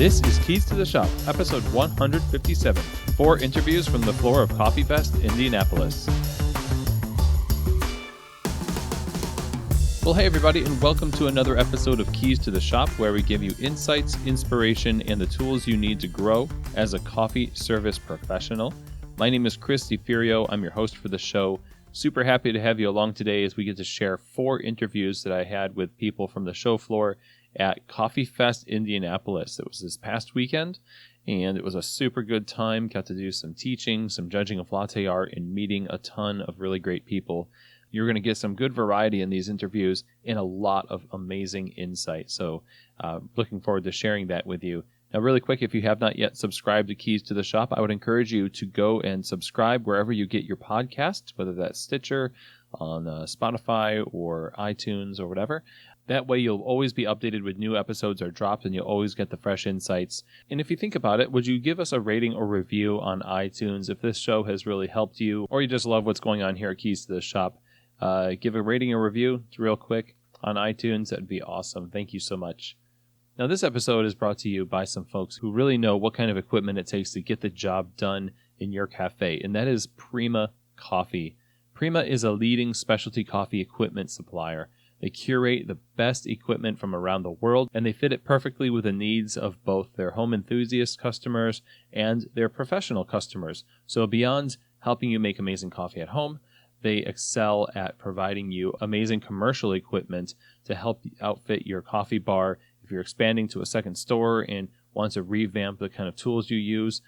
This is Keys to the Shop, episode 157, 4 interviews from the floor of Coffee Fest Indianapolis. Well, hey everybody, and welcome to another episode of Keys to the Shop, where we give you insights, inspiration, and the tools you need to grow as a coffee service professional. My name is Chris DiFirio. I'm your host for the show. Super happy to have you along today as we get to share 4 interviews that I had with people from the show floor at Coffee Fest Indianapolis. It was this past weekend, and it was a super good time. Got to do some teaching, some judging of latte art, and meeting a ton of really great people. You're going to get some good variety in these interviews and a lot of amazing insight. So looking forward to sharing that with you. Now, really quick, if you have not yet subscribed to Keys to the Shop, I would encourage you to go and subscribe wherever you get your podcasts, whether that's Stitcher, on Spotify, or iTunes, or whatever. That way, you'll always be updated when new episodes are dropped, and you'll always get the fresh insights. And if you think about it, would you give us a rating or review on iTunes if this show has really helped you, or you just love what's going on here at Keys to the Shop? Give a rating or review real quick on iTunes. That'd be awesome. Thank you so much. Now, this episode is brought to you by some folks who really know what kind of equipment it takes to get the job done in your cafe, and that is Prima Coffee. Prima is a leading specialty coffee equipment supplier. They curate the best equipment from around the world, and they fit it perfectly with the needs of both their home enthusiast customers and their professional customers. So beyond helping you make amazing coffee at home, they excel at providing you amazing commercial equipment to help outfit your coffee bar. If you're expanding to a second store and want to revamp the kind of tools you use,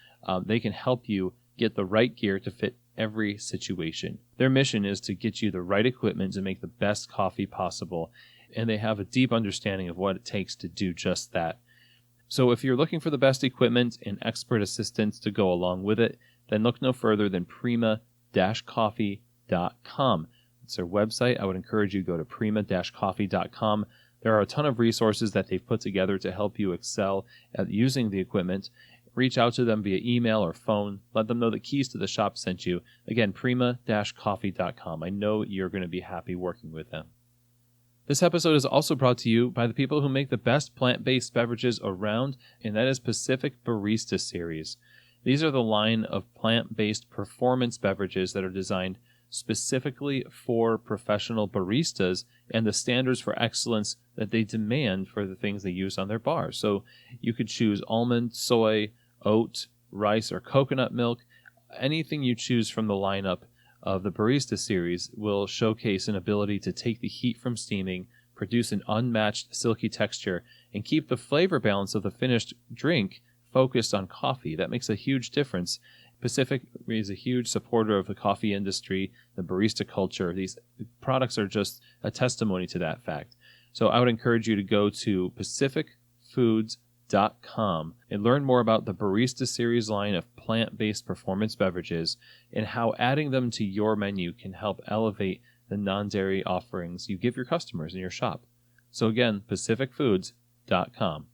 they can help you get the right gear to fit every situation. Their mission is to get you the right equipment to make the best coffee possible, and they have a deep understanding of what it takes to do just that. So if you're looking for the best equipment and expert assistance to go along with it, then look no further than prima-coffee.com. It's their website. I would encourage you to go to prima-coffee.com. There are a ton of resources that they've put together to help you excel at using the equipment. Reach out to them via email or phone. Let them know that Keys to the Shop sent you. Again, prima-coffee.com. I know you're going to be happy working with them. This episode is also brought to you by the people who make the best plant-based beverages around, and that is Pacific Barista Series. These are the line of plant-based performance beverages that are designed specifically for professional baristas and the standards for excellence that they demand for the things they use on their bars. So you could choose almond, soy, oat, rice, or coconut milk. Anything you choose from the lineup of the Barista Series will showcase an ability to take the heat from steaming, produce an unmatched silky texture, and keep the flavor balance of the finished drink focused on coffee. That makes a huge difference. Pacific is a huge supporter of the coffee industry, the barista culture. These products are just a testimony to that fact. So I would encourage you to go to pacificfoods.com and learn more about the Barista Series line of plant-based performance beverages and how adding them to your menu can help elevate the non-dairy offerings you give your customers in your shop. So again, pacificfoods.com.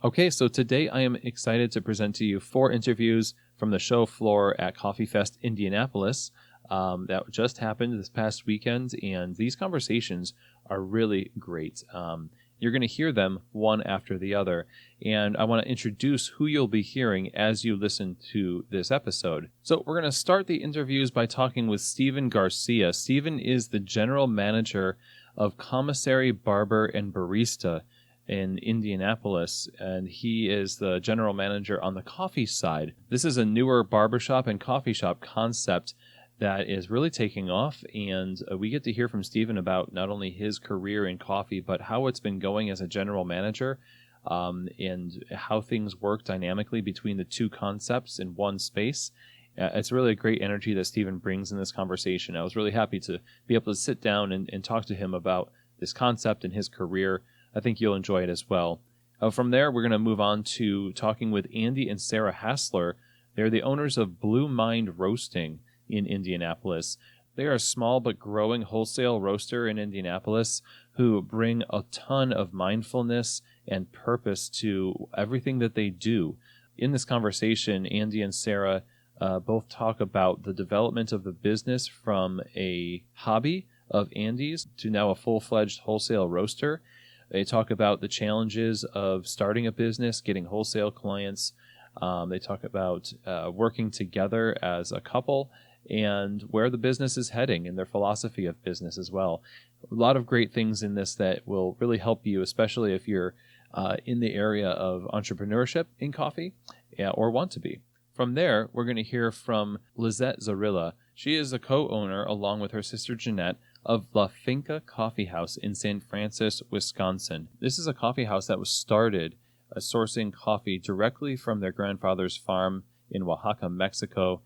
Okay, so today I am excited to present to you 4 interviews from the show floor at Coffee Fest Indianapolis that just happened this past weekend, and these conversations are really great. You're going to hear them one after the other, and I want to introduce who you'll be hearing as you listen to this episode. So we're going to start the interviews by talking with Stephen Garcia. Stephen is the general manager of Commissary Barber and Barista in Indianapolis, and he is the general manager on the coffee side. This is a newer barbershop and coffee shop concept that is really taking off, and we get to hear from Stephen about not only his career in coffee, but how it's been going as a general manager, and how things work dynamically between the two concepts in one space. It's really a great energy that Stephen brings in this conversation. I was really happy to be able to sit down and talk to him about this concept and his career. I think you'll enjoy it as well. From there, we're going to move on to talking with Andy and Sarah Hassler. They're the owners of Blue Mind Roasting in Indianapolis. They are a small but growing wholesale roaster in Indianapolis who bring a ton of mindfulness and purpose to everything that they do. In this conversation, Andy and Sarah both talk about the development of the business from a hobby of Andy's to now a full-fledged wholesale roaster. They talk about the challenges of starting a business, getting wholesale clients. They talk about working together as a couple and where the business is heading and their philosophy of business as well. A lot of great things in this that will really help you, especially if you're in the area of entrepreneurship in coffee or want to be. From there, we're going to hear from Lizath Zorrilla. She is a co-owner, along with her sister Jeanette, of La Finca Coffee House in St. Francis, Wisconsin. This is a coffee house that was started sourcing coffee directly from their grandfather's farm in Oaxaca, Mexico.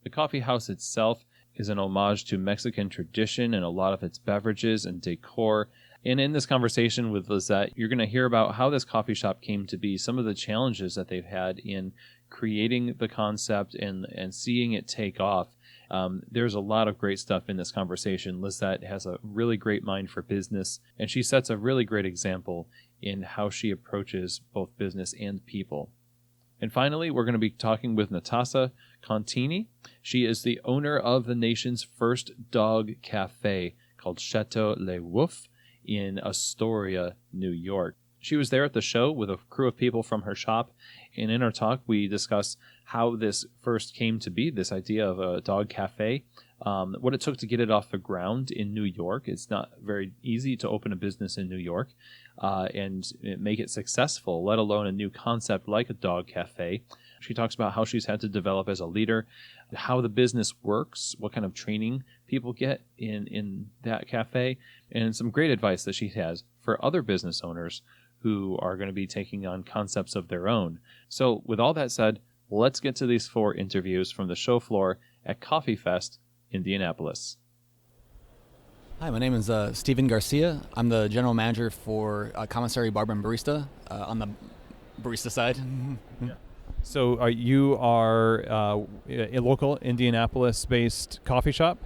The coffee house itself is an homage to Mexican tradition and a lot of its beverages and decor. And in this conversation with Lizath, you're going to hear about how this coffee shop came to be, some of the challenges that they've had in creating the concept and seeing it take off. There's a lot of great stuff in this conversation. Lizath has a really great mind for business, and she sets a really great example in how she approaches both business and people. And finally, we're going to be talking with Natassa Contini. She is the owner of the nation's first dog cafe called Chateau Le Woof in Astoria, New York. She was there at the show with a crew of people from her shop, and in our talk, we discuss how this first came to be, this idea of a dog cafe, what it took to get it off the ground in New York. It's not very easy to open a business in New York and make it successful, let alone a new concept like a dog cafe. She talks about how she's had to develop as a leader, how the business works, what kind of training people get in that cafe, and some great advice that she has for other business owners who are going to be taking on concepts of their own. So with all that said, let's get to these 4 interviews from the show floor at Coffee Fest Indianapolis. Hi, my name is Stephen Garcia. I'm the general manager for Commissary Barber and Barista on the barista side. Yeah. So you are a local Indianapolis-based coffee shop?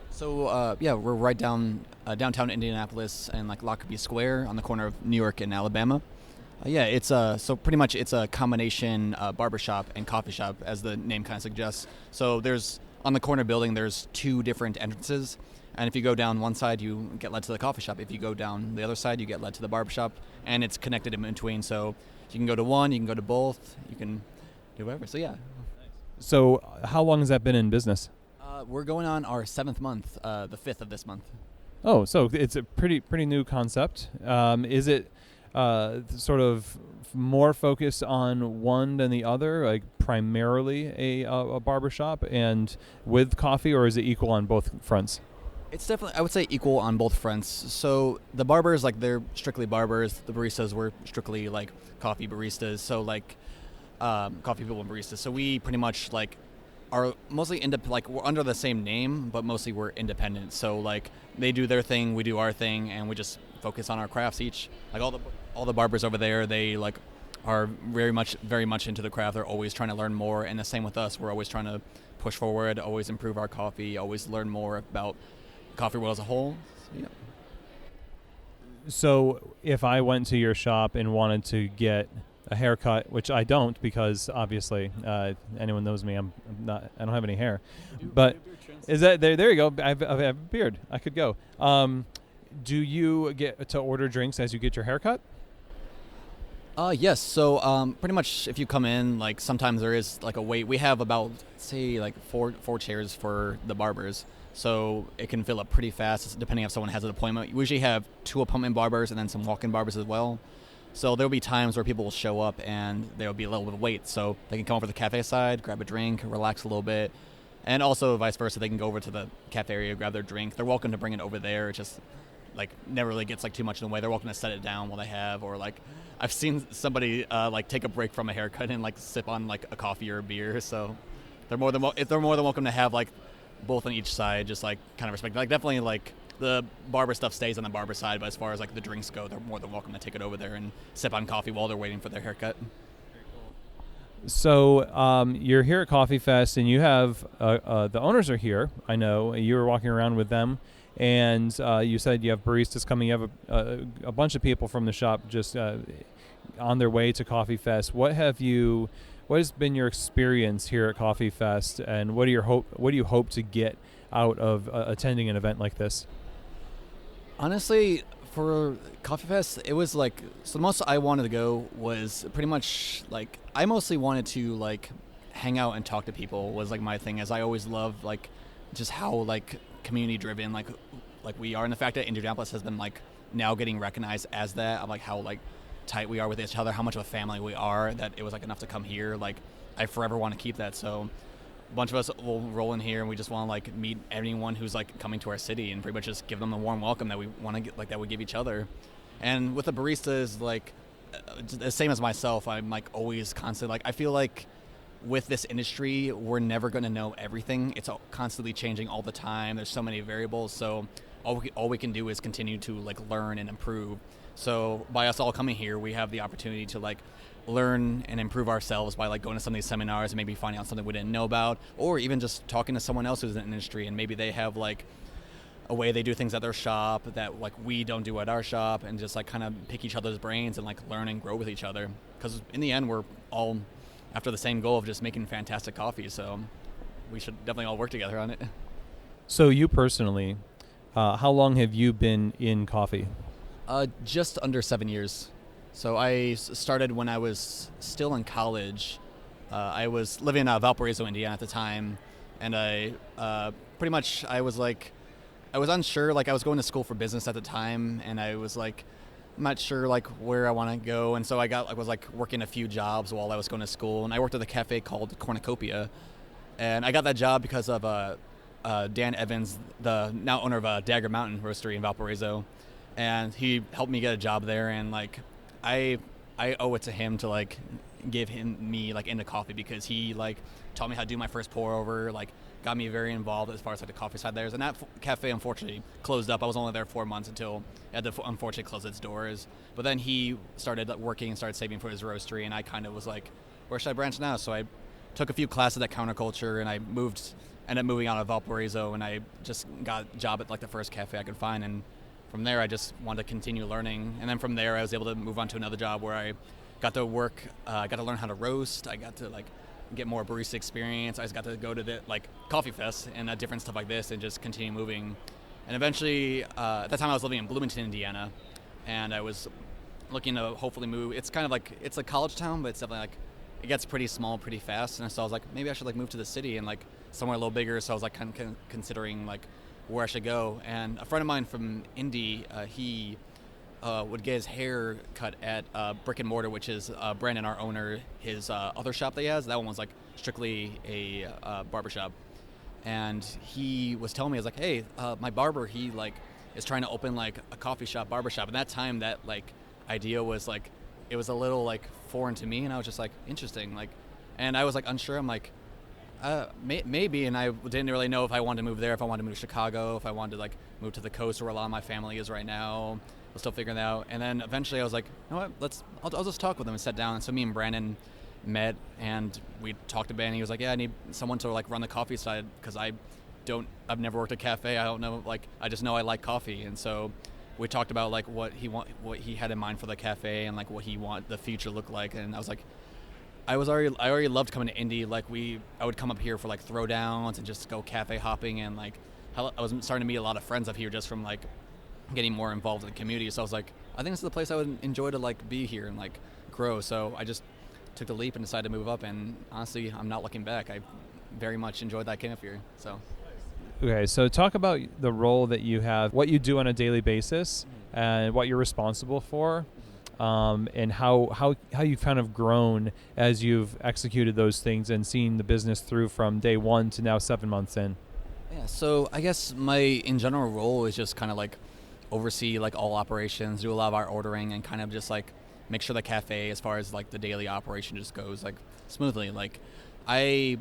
So we're right downtown Indianapolis and like Lockerbie Square on the corner of New York and Alabama. It's so pretty much it's a combination barbershop and coffee shop, as the name kind of suggests. So there's on the corner building there's 2 different entrances, and if you go down one side you get led to the coffee shop. If you go down the other side you get led to the barbershop, and it's connected in between. So you can go to one, you can go to both, you can do whatever. So yeah. So how long has that been in business? We're going on our 7th month, the 5th of this month. Oh, so it's a pretty new concept. Is it sort of more focused on one than the other, like primarily a barbershop and with coffee, or is it equal on both fronts? It's definitely, I would say, equal on both fronts. So the barbers, like, they're strictly barbers. The baristas were strictly like coffee baristas. So like coffee people and baristas. So we pretty much like are mostly like we're under the same name, but mostly we're independent. So like they do their thing, we do our thing, and we just focus on our crafts each. Like all the barbers over there, they like are very much into the craft. They're always trying to learn more, and the same with us. We're always trying to push forward, always improve our coffee, always learn more about coffee world as a whole. So if I went to your shop and wanted to get a haircut, which I don't, because obviously anyone knows me, I don't have any hair. But is that there you go. I have a beard. I could go. Do you get to order drinks as you get your haircut? Yes. So pretty much if you come in, like sometimes there is like a wait. We have about, say, like four chairs for the barbers. So it can fill up pretty fast depending if someone has an appointment. We usually have 2 appointment barbers and then some walk-in barbers as well. So there'll be times where people will show up and there'll be a little bit of wait. So they can come over to the cafe side, grab a drink, relax a little bit. And also vice versa, they can go over to the cafe area, grab their drink. They're welcome to bring it over there. It just like never really gets like too much in the way. They're welcome to set it down while they have, or like I've seen somebody like take a break from a haircut and like sip on like a coffee or a beer. So they're more than welcome to have like both on each side, just like kind of respect. Like definitely like the barber stuff stays on the barber side, but as far as like the drinks go, they're more than welcome to take it over there and sip on coffee while they're waiting for their haircut. So you're here at Coffee Fest, and you have the owners are here. I know you were walking around with them, and you said you have baristas coming. You have a bunch of people from the shop just on their way to Coffee Fest. What has been your experience here at Coffee Fest, and what do you hope to get out of attending an event like this? Honestly, For Coffee Fest, it was like, so the most I wanted to go was pretty much like, I mostly wanted to like hang out and talk to people was like my thing, as I always loved like just how like community driven like we are, and the fact that Indianapolis has been like now getting recognized as that, of like how like tight we are with each other, how much of a family we are, that it was like enough to come here. Like I forever want to keep that. So a bunch of us will roll in here and we just want to like meet anyone who's like coming to our city and pretty much just give them the warm welcome that we want to get, like that we give each other. And with the baristas, like the same as myself, I'm like always constantly like, I feel like with this industry, we're never going to know everything. It's constantly changing all the time. There's so many variables. So all we can do is continue to like learn and improve. So by us all coming here, we have the opportunity to like learn and improve ourselves by like going to some of these seminars and maybe finding out something we didn't know about, or even just talking to someone else who's in the industry and maybe they have like a way they do things at their shop that like we don't do at our shop, and just like kind of pick each other's brains and like learn and grow with each other, because in the end we're all after the same goal of just making fantastic coffee. So we should definitely all work together on it. So you personally, how long have you been in coffee? Just under 7 years. So I started when I was still in college. I was living in Valparaiso, Indiana at the time, and I pretty much I was unsure. Like I was going to school for business at the time, and I was like not sure like where I want to go, and so I was like working a few jobs while I was going to school, and I worked at a cafe called Cornucopia, and I got that job because of Dan Evans, the now owner of Dagger Mountain Roastery in Valparaiso, and he helped me get a job there, and like I owe it to him to like give me like into coffee, because he like taught me how to do my first pour over, like got me very involved as far as like the coffee side there. And that cafe unfortunately closed up. I was only there 4 months until it had to unfortunately close its doors. But then he started working and started saving for his roastery, and I kind of was like, where should I branch now? So I took a few classes at Counterculture, and I ended up moving out of Valparaiso, and I just got a job at like the first cafe I could find, and from there I just wanted to continue learning. And then from there I was able to move on to another job where I got to work, got to learn how to roast, I got to like get more barista experience. I just got to go to the like Coffee Fest and different stuff like this, and just continue moving. And eventually, at that time I was living in Bloomington, Indiana, and I was looking to hopefully move. It's kind of like, it's a college town, but it's definitely like, it gets pretty small pretty fast. And so I was like, maybe I should like move to the city and like somewhere a little bigger. So I was like kind of considering like where I should go. And a friend of mine from Indy, he would get his hair cut at Brick and Mortar, which is Brandon, our owner, his other shop that he has. That one was like strictly a barbershop. And he was telling me, I was like, hey, my barber, he like is trying to open like a coffee shop, barbershop. And that time that like idea was like, it was a little like foreign to me. And I was just like, interesting. Like, and I was like unsure. I'm like, maybe. And I didn't really know if I wanted to move there, if I wanted to move to Chicago, if I wanted to like move to the coast where a lot of my family is right now. I was still figuring that out. And then eventually I was like, you know what, I'll just talk with him and sit down. And so me and Brandon met, and we talked about it, and he was like, yeah, I need someone to like run the coffee side, because I've never worked at a cafe. I don't know, like, I just know I like coffee. And so we talked about like what he had in mind for the cafe, and like what he want the future look like. And I was like, I already loved coming to Indy. Like I would come up here for like throwdowns and just go cafe hopping, and like I was starting to meet a lot of friends up here just from like getting more involved in the community. So I was like, I think this is the place I would enjoy to like be here and like grow. So I just took the leap and decided to move up, and honestly, I'm not looking back. I very much enjoyed that I came up here. So okay, so talk about the role that you have, what you do on a daily basis, and what you're responsible for, and how you've kind of grown as you've executed those things and seen the business through from day one to now 7 months in. Yeah, so I guess my in general role is just kind of like oversee like all operations, do a lot of our ordering, and kind of just like make sure the cafe, as far as like the daily operation, just goes like smoothly. Like I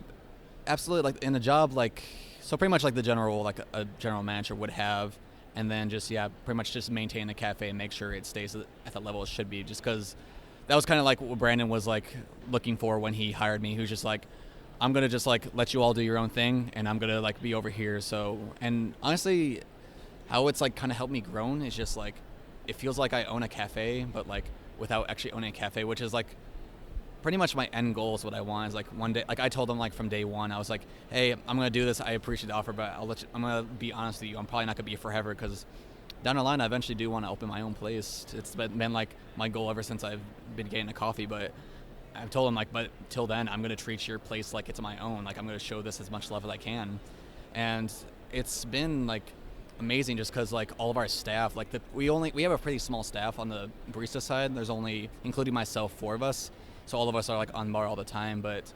absolutely like in a job like, so pretty much like the general, like a general manager would have, and then just pretty much just maintain the cafe and make sure it stays at the level it should be, just because that was kind of like what Brandon was like looking for when he hired me. He was just like, I'm gonna just like let you all do your own thing, and I'm gonna like be over here. So, and honestly, how it's like kind of helped me grow is just like, it feels like I own a cafe, but like without actually owning a cafe, which is like pretty much my end goal. Is what I want, is like one day, like I told them like from day one, I was like, hey, I'm gonna do this, I appreciate the offer, but I'm gonna be honest with you, I'm probably not gonna be here forever, because down the line, I eventually do want to open my own place. It's been like my goal ever since I've been getting into coffee, but I've told him, like, but till then, I'm going to treat your place like it's my own. Like, I'm going to show this as much love as I can. And it's been, like, amazing just because, like, all of our staff, like, we have a pretty small staff on the barista side. There's only, including myself, 4 of us. So all of us are, like, on bar all the time. But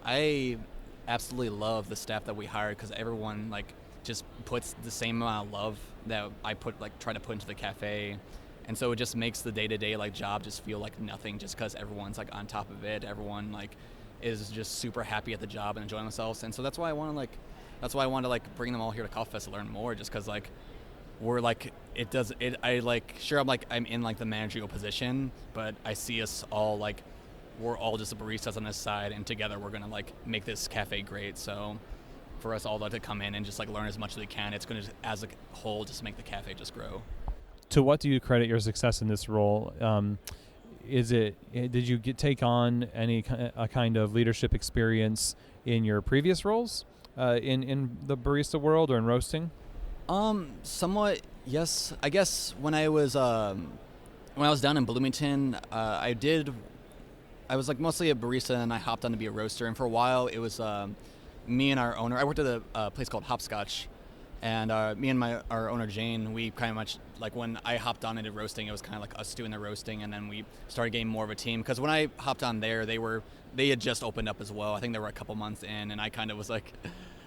I absolutely love the staff that we hired because everyone, like, just puts the same amount of love that I try to put into the cafe. And so it just makes the day-to-day like job just feel like nothing just because everyone's like on top of it. Everyone like is just super happy at the job and enjoying themselves. And so that's why I want to like bring them all here to Coffee Fest to learn more, just because like we're like I'm in like the managerial position, but I see us all like we're all just the baristas on this side, and together we're gonna like make this cafe great. So for us all to come in and just like learn as much as we can, it's gonna as a whole just make the cafe just grow. To what do you credit your success in this role? Did you take on any kind of leadership experience in your previous roles in the barista world or in roasting? Somewhat, yes. I guess when I was down in Bloomington, I was like mostly a barista, and I hopped on to be a roaster. And for a while, it was me and our owner. I worked at a place called Hopscotch. And me and our owner, Jane, we kind of much, like when I hopped on into roasting, it was kind of like us doing the roasting, and then we started getting more of a team. Because when I hopped on there, they had just opened up as well. I think they were a couple months in, and I kind of was like,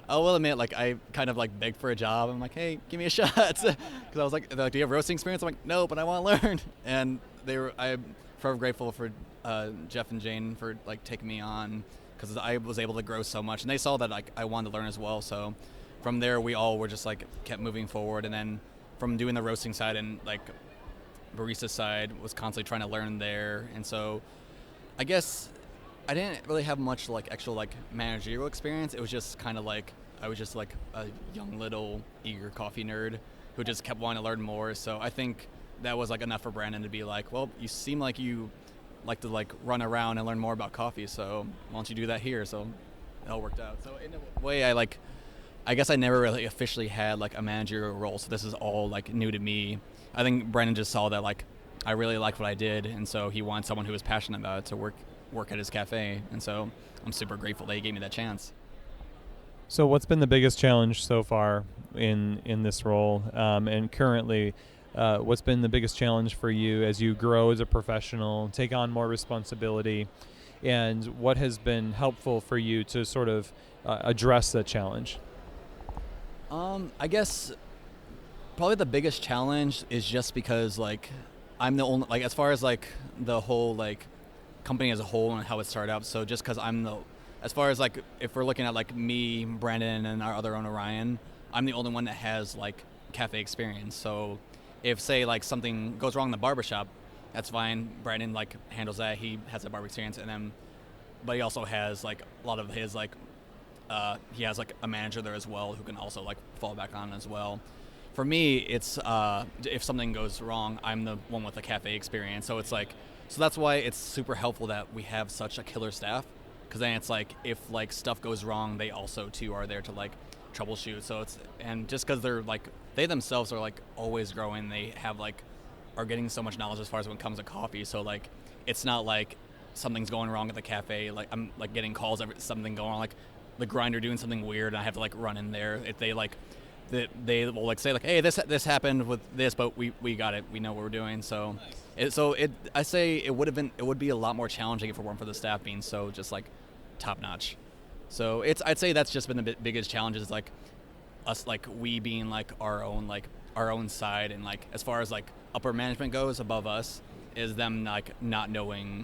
I will admit, like I kind of like begged for a job. I'm like, hey, give me a shot. Because I was like, do you have roasting experience? I'm like, no, but I want to learn. And I'm forever grateful for Jeff and Jane for like taking me on, because I was able to grow so much. And they saw that like I wanted to learn as well. So from there, we all were just like kept moving forward, and then from doing the roasting side and like barista side was constantly trying to learn there. And so I guess I didn't really have much like actual like managerial experience. It was just kind of like I was just like a young little eager coffee nerd who just kept wanting to learn more. So I think that was like enough for Brandon to be like, well, you seem like you like to like run around and learn more about coffee, so why don't you do that here? So it all worked out. So in a way, I guess I never really officially had like a managerial role, so this is all like new to me. I think Brandon just saw that like I really liked what I did, and so he wanted someone who was passionate about it to work at his cafe, and so I'm super grateful that he gave me that chance. So what's been the biggest challenge so far in this role, and currently what's been the biggest challenge for you as you grow as a professional, take on more responsibility, and what has been helpful for you to sort of address that challenge? I guess probably the biggest challenge is just because like I'm the only, like as far as like the whole like company as a whole and how it started out. So just because as far as like if we're looking at like me, Brandon, and our other owner Ryan, I'm the only one that has like cafe experience. So if say like something goes wrong in the barbershop, that's fine. Brandon like handles that. He has a barber experience, but he also has like a lot of his like. He has like a manager there as well who can also like fall back on as well. For me, it's if something goes wrong, I'm the one with the cafe experience. So it's like, so that's why it's super helpful that we have such a killer staff, because then it's like if like stuff goes wrong, they also too are there to like troubleshoot. So it's, and just because they're like they themselves are like always growing, they have like are getting so much knowledge as far as when it comes to coffee. So like it's not like something's going wrong at the cafe. Like I'm like getting calls every something going on, like the grinder doing something weird, and I have to like run in there. If they like, they will like say like, hey, this happened with this, but we got it. We know what we're doing. So, nice. I say it would be a lot more challenging if it weren't for the staff being so just like top notch. So I'd say that's just been the biggest challenge is like us like we being like our own side, and like as far as like upper management goes above us is them like not knowing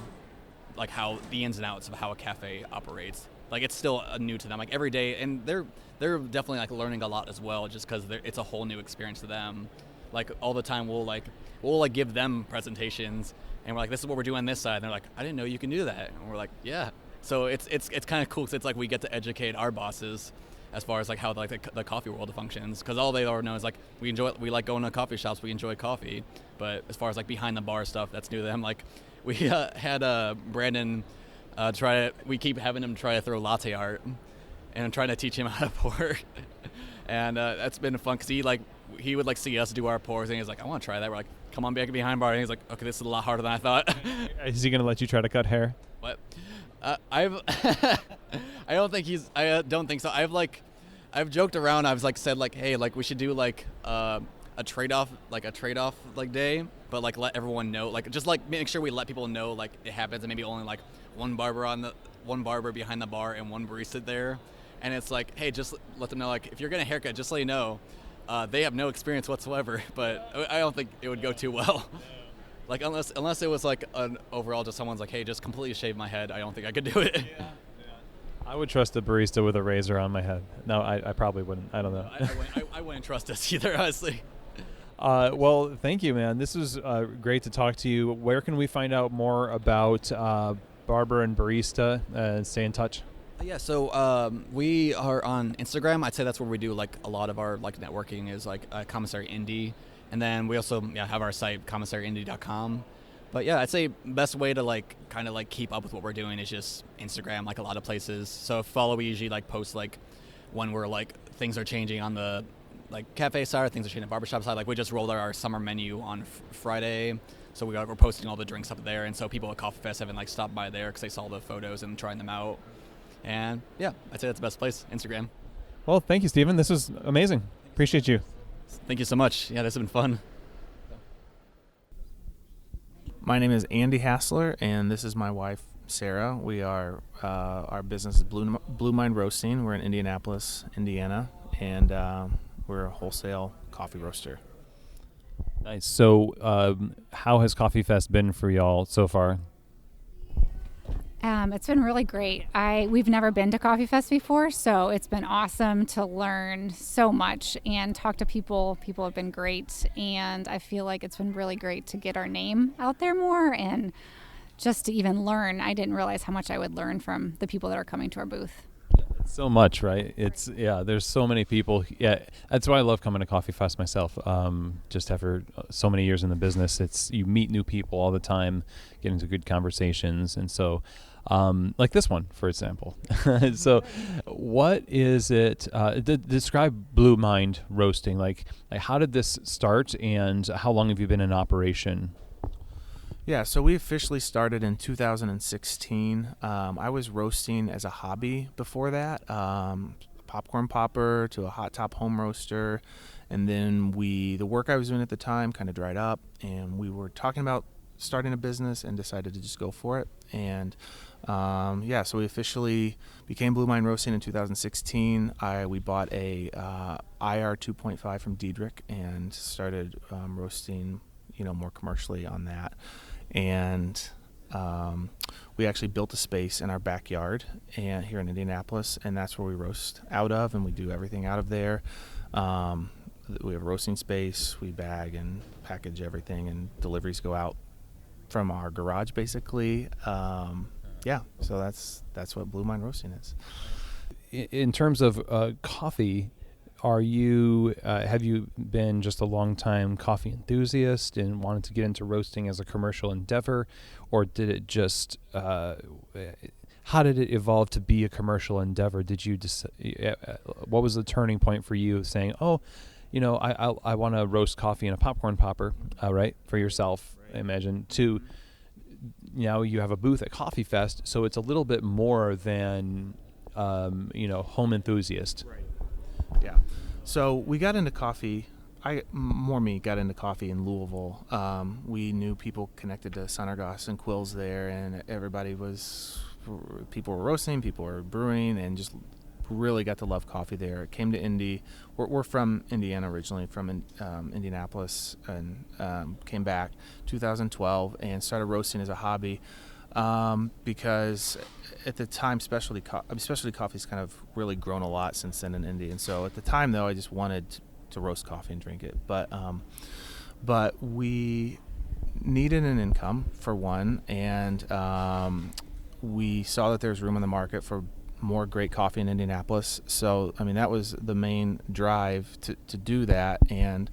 like how the ins and outs of how a cafe operates. Like it's still new to them, like every day, and they're definitely like learning a lot as well, just because it's a whole new experience to them. Like all the time, we'll give them presentations, and we're like, this is what we're doing on this side, and they're like, I didn't know you can do that, and we're like, yeah. So it's kind of cool, because it's like we get to educate our bosses as far as like how like the coffee world functions, because all they already know is like we like going to coffee shops, we enjoy coffee, but as far as like behind the bar stuff, that's new to them. Like we had Brandon. We keep having him try to throw latte art, and I'm trying to teach him how to pour. And that's been fun because he would like see us do our pours and he's like, I want to try that. We're like, come on back behind bar. And he's like, okay, this is a lot harder than I thought. Is he gonna let you try to cut hair? What? I've I don't think so. I've joked around. I've like said like, hey, like we should do like a trade-off like day, but like let everyone know, like just like make sure we let people know like it happens, and maybe only like one barber behind the bar and one barista there, and it's like, hey, just let them know, like if you're getting a haircut, just so you know, they have no experience whatsoever, but I don't think it would go too well. Like unless it was like an overall, just someone's like, hey, just completely shave my head, I don't think I could do it. Yeah. I would trust a barista with a razor on my head. No, I probably wouldn't. I don't know. I wouldn't trust us either, honestly. Well, thank you, man. This was great to talk to you. Where can we find out more about Barber and Barista and stay in touch? Yeah, so we are on Instagram. I'd say that's where we do like a lot of our like networking is like Commissary Indy. And then we also have our site, commissaryindy.com. But yeah, I'd say best way to like kind of like keep up with what we're doing is just Instagram, like a lot of places. So we usually like post like when we're like things are changing on the like cafe side, things are changing on the barbershop side. Like we just rolled out our summer menu on Friday. So we're posting all the drinks up there. And so people at Coffee Fest haven't like stopped by there because they saw the photos and trying them out. And yeah, I'd say that's the best place, Instagram. Well, thank you, Stephen. This was amazing. Appreciate you. Thank you so much. Yeah, this has been fun. My name is Andy Hassler, and this is my wife, Sarah. We are, our business is Blue Mind Roasting. We're in Indianapolis, Indiana, and we're a wholesale coffee roaster. Nice. So how has Coffee Fest been for y'all so far? It's been really great. We've never been to Coffee Fest before, so it's been awesome to learn so much and talk to people. People have been great, and I feel like it's been really great to get our name out there more and just to even learn. I didn't realize how much I would learn from the people that are coming to our booth. So much, right? It's there's so many people. Yeah, that's why I love coming to Coffee Fest myself. Just after so many years in the business, you meet new people all the time, get into good conversations, and so like this one, for example. So what is it, describe Blue Mind Roasting, like how did this start and how long have you been in operation? Yeah, so we officially started in 2016. I was roasting as a hobby before that, popcorn popper to a hot top home roaster, and then the work I was doing at the time kind of dried up, and we were talking about starting a business and decided to just go for it. And so we officially became Blue Mind Roasting in 2016. We bought a IR 2.5 from Diedrich and started roasting, more commercially on that. And we actually built a space in our backyard and here in Indianapolis, and that's where we roast out of, and we do everything out of there. We have a roasting space, we bag and package everything, and deliveries go out from our garage basically. So that's what Blue Mind Roasting is. In terms of coffee, have you been just a long time coffee enthusiast and wanted to get into roasting as a commercial endeavor, or did it just how did it evolve to be a commercial endeavor? Did you what was the turning point for you saying, I want to roast coffee in a popcorn popper, right, for yourself? Right. I imagine to now you have a booth at Coffee Fest, so it's a little bit more than home enthusiast. Right. Yeah. So we got into coffee. Me got into coffee in Louisville. We knew people connected to Sonnergasse and Quills there, and people were roasting, people were brewing, and just really got to love coffee there. Came to Indy. We're from Indiana originally, from Indianapolis, and came back 2012 and started roasting as a hobby. Because at the time, specialty coffee's kind of really grown a lot since then in Indy. And so at the time, though, I just wanted to roast coffee and drink it. But we needed an income, for one, and we saw that there's room in the market for more great coffee in Indianapolis. So, that was the main drive to do that. And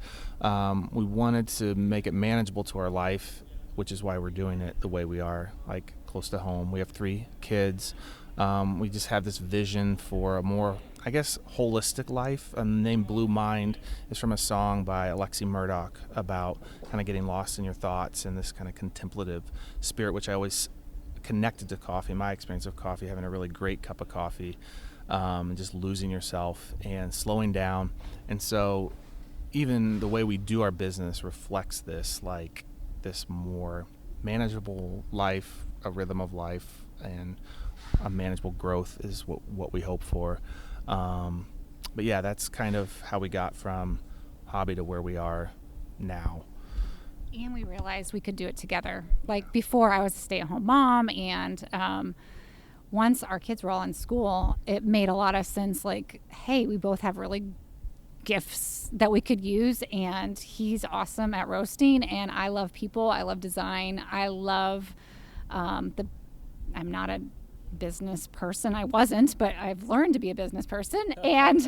we wanted to make it manageable to our life, which is why we're doing it the way we are, like close to home. We have 3 kids. We just have this vision for a more I guess, holistic life. The name Blue Mind is from a song by Alexi Murdoch about kind of getting lost in your thoughts and this kind of contemplative spirit, which I always connected to coffee. My experience of coffee, having a really great cup of coffee, and just losing yourself and slowing down. And so even the way we do our business reflects this, like this more manageable life, a rhythm of life, and a manageable growth is what we hope for. But yeah, that's kind of how we got from hobby to where we are now. And we realized we could do it together. Like before, I was a stay-at-home mom, and once our kids were all in school, it made a lot of sense. Like, hey, we both have really gifts that we could use, and he's awesome at roasting, and I love people. I love design. I love I'm not a business person. I wasn't, but I've learned to be a business person. And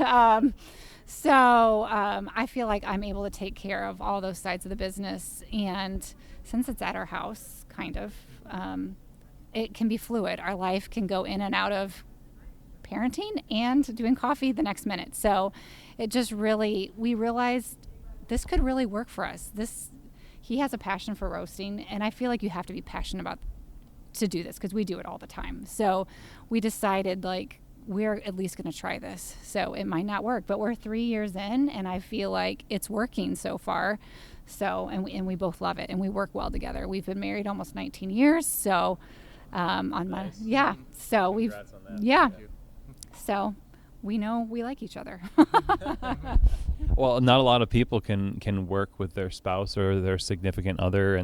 so I feel like I'm able to take care of all those sides of the business. And since it's at our house, kind of, it can be fluid. Our life can go in and out of parenting and doing coffee the next minute. So it just really, we realized this could really work for us. He has a passion for roasting, and I feel like you have to be passionate about to do this because we do it all the time. So we decided, like, we're at least going to try this. So it might not work, but we're 3 years in, and I feel like it's working so far. So and we both love it, and we work well together. We've been married almost 19 years. So So we've So we know we like each other. Well, not a lot of people can work with their spouse or their significant other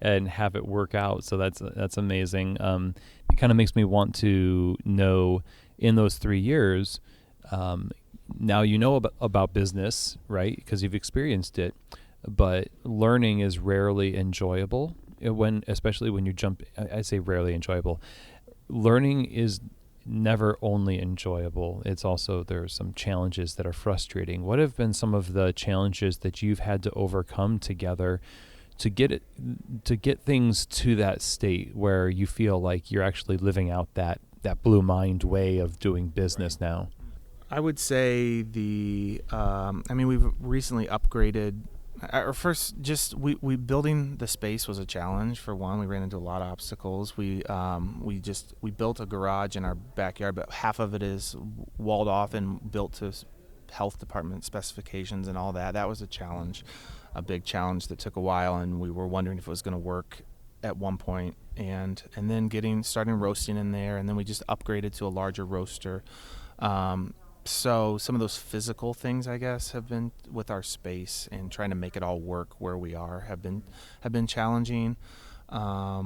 and have it work out. So that's amazing. It kind of makes me want to know, in those 3 years, now you know about business, right? Because you've experienced it, but learning is rarely enjoyable. Especially when you jump, I say rarely enjoyable. Learning is never only enjoyable. It's also, there's some challenges that are frustrating. What have been some of the challenges that you've had to overcome together to get things to that state where you feel like you're actually living out that Blue Mind way of doing business now? I would say we've recently upgraded. We building the space was a challenge. For one, we ran into a lot of obstacles. We built a garage in our backyard, but half of it is walled off and built to health department specifications and all that. That was a challenge, a big challenge that took a while, and we were wondering if it was going to work at one point. And then starting roasting in there, and then we just upgraded to a larger roaster. So some of those physical things, I guess, have been with our space and trying to make it all work where we are have been challenging. I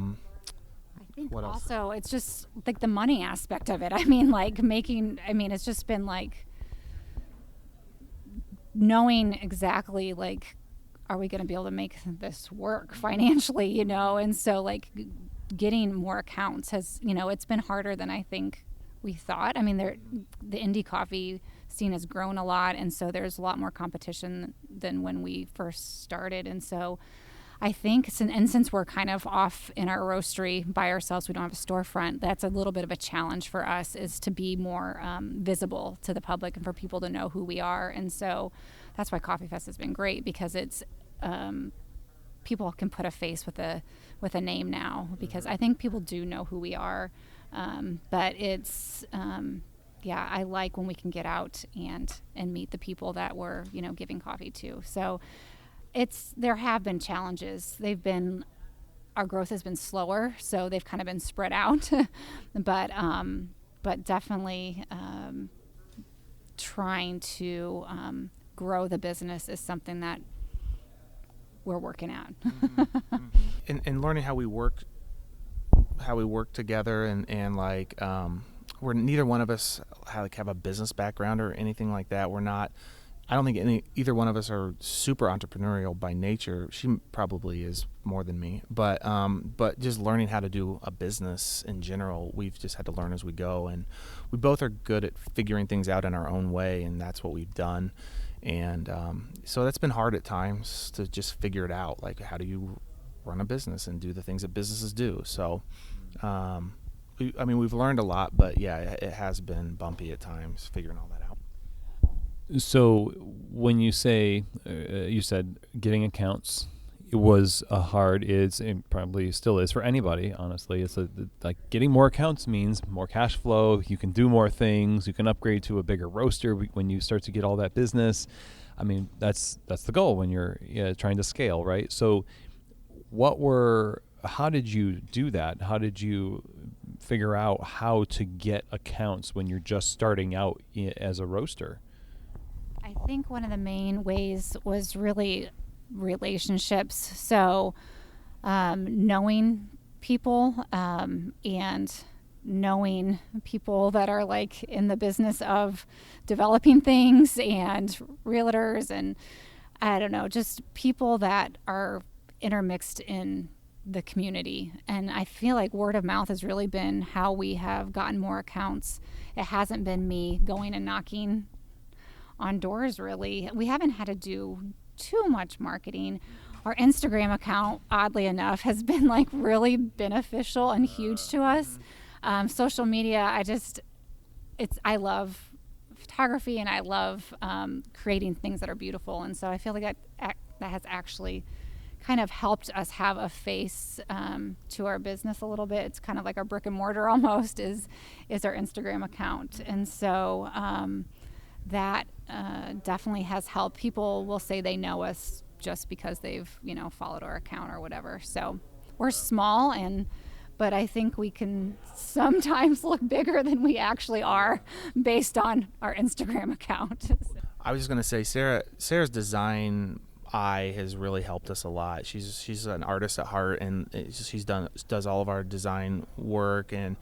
think what also else? It's just like the money aspect of it. I mean, it's just been like knowing exactly, like, are we going to be able to make this work financially, you know? And so, like, getting more accounts has, it's been harder than I think we thought. I mean, the indie coffee scene has grown a lot, and so there's a lot more competition than when we first started. And so I think, since we're kind of off in our roastery by ourselves, we don't have a storefront, that's a little bit of a challenge for us, is to be more visible to the public and for people to know who we are. And so that's why Coffee Fest has been great, because it's people can put a face with a name now, because I think people do know who we are. But it's, I like when we can get out and meet the people that we're, giving coffee to. So there have been challenges. Our growth has been slower, so they've kind of been spread out, but definitely, trying to, grow the business is something that we're working at. And learning how we work together, and like, we're neither one of us have a business background or anything like that. I don't think either one of us are super entrepreneurial by nature. She probably is more than me, but just learning how to do a business in general, we've just had to learn as we go, and we both are good at figuring things out in our own way, and that's what we've done. And so that's been hard at times to just figure it out, like, how do you run a business and do the things that businesses do. So we've learned a lot, but yeah, it has been bumpy at times figuring all that out. So when you say, you said getting accounts, it was and probably still is for anybody, honestly. Like getting more accounts means more cash flow. You can do more things. You can upgrade to a bigger roaster when you start to get all that business. I mean, that's the goal when you're trying to scale, right? So how did you do that? How did you figure out how to get accounts when you're just starting out as a roaster? I think one of the main ways was really relationships. So knowing people and knowing people that are like in the business of developing things and realtors and I don't know, just people that are intermixed in the community. And I feel like word of mouth has really been how we have gotten more accounts. It hasn't been me going and knocking on doors, really. We haven't had to do too much marketing. Our Instagram account, oddly enough, has been like really beneficial and huge to us. Social media, I love photography and I love creating things that are beautiful. And so I feel like that has actually kind of helped us have a face to our business a little bit. It's kind of like our brick and mortar almost is our Instagram account. And so that definitely has helped. People will say they know us just because they've, followed our account or whatever. So we're small but I think we can sometimes look bigger than we actually are based on our Instagram account. I was just going to say Sarah's design eye has really helped us a lot. She's an artist at heart, and does all of our design work, and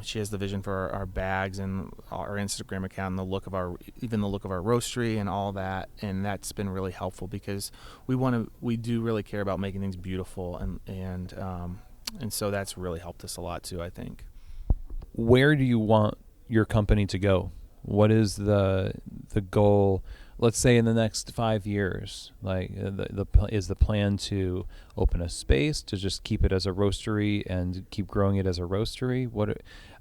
she has the vision for our bags and our Instagram account and the look of our roastery and all that, and that's been really helpful because we do really care about making things beautiful, and so that's really helped us a lot too, I think. Where do you want your company to go? What is the goal? Let's say in the next 5 years, like is the plan to open a space to just keep it as a roastery and keep growing it as a roastery?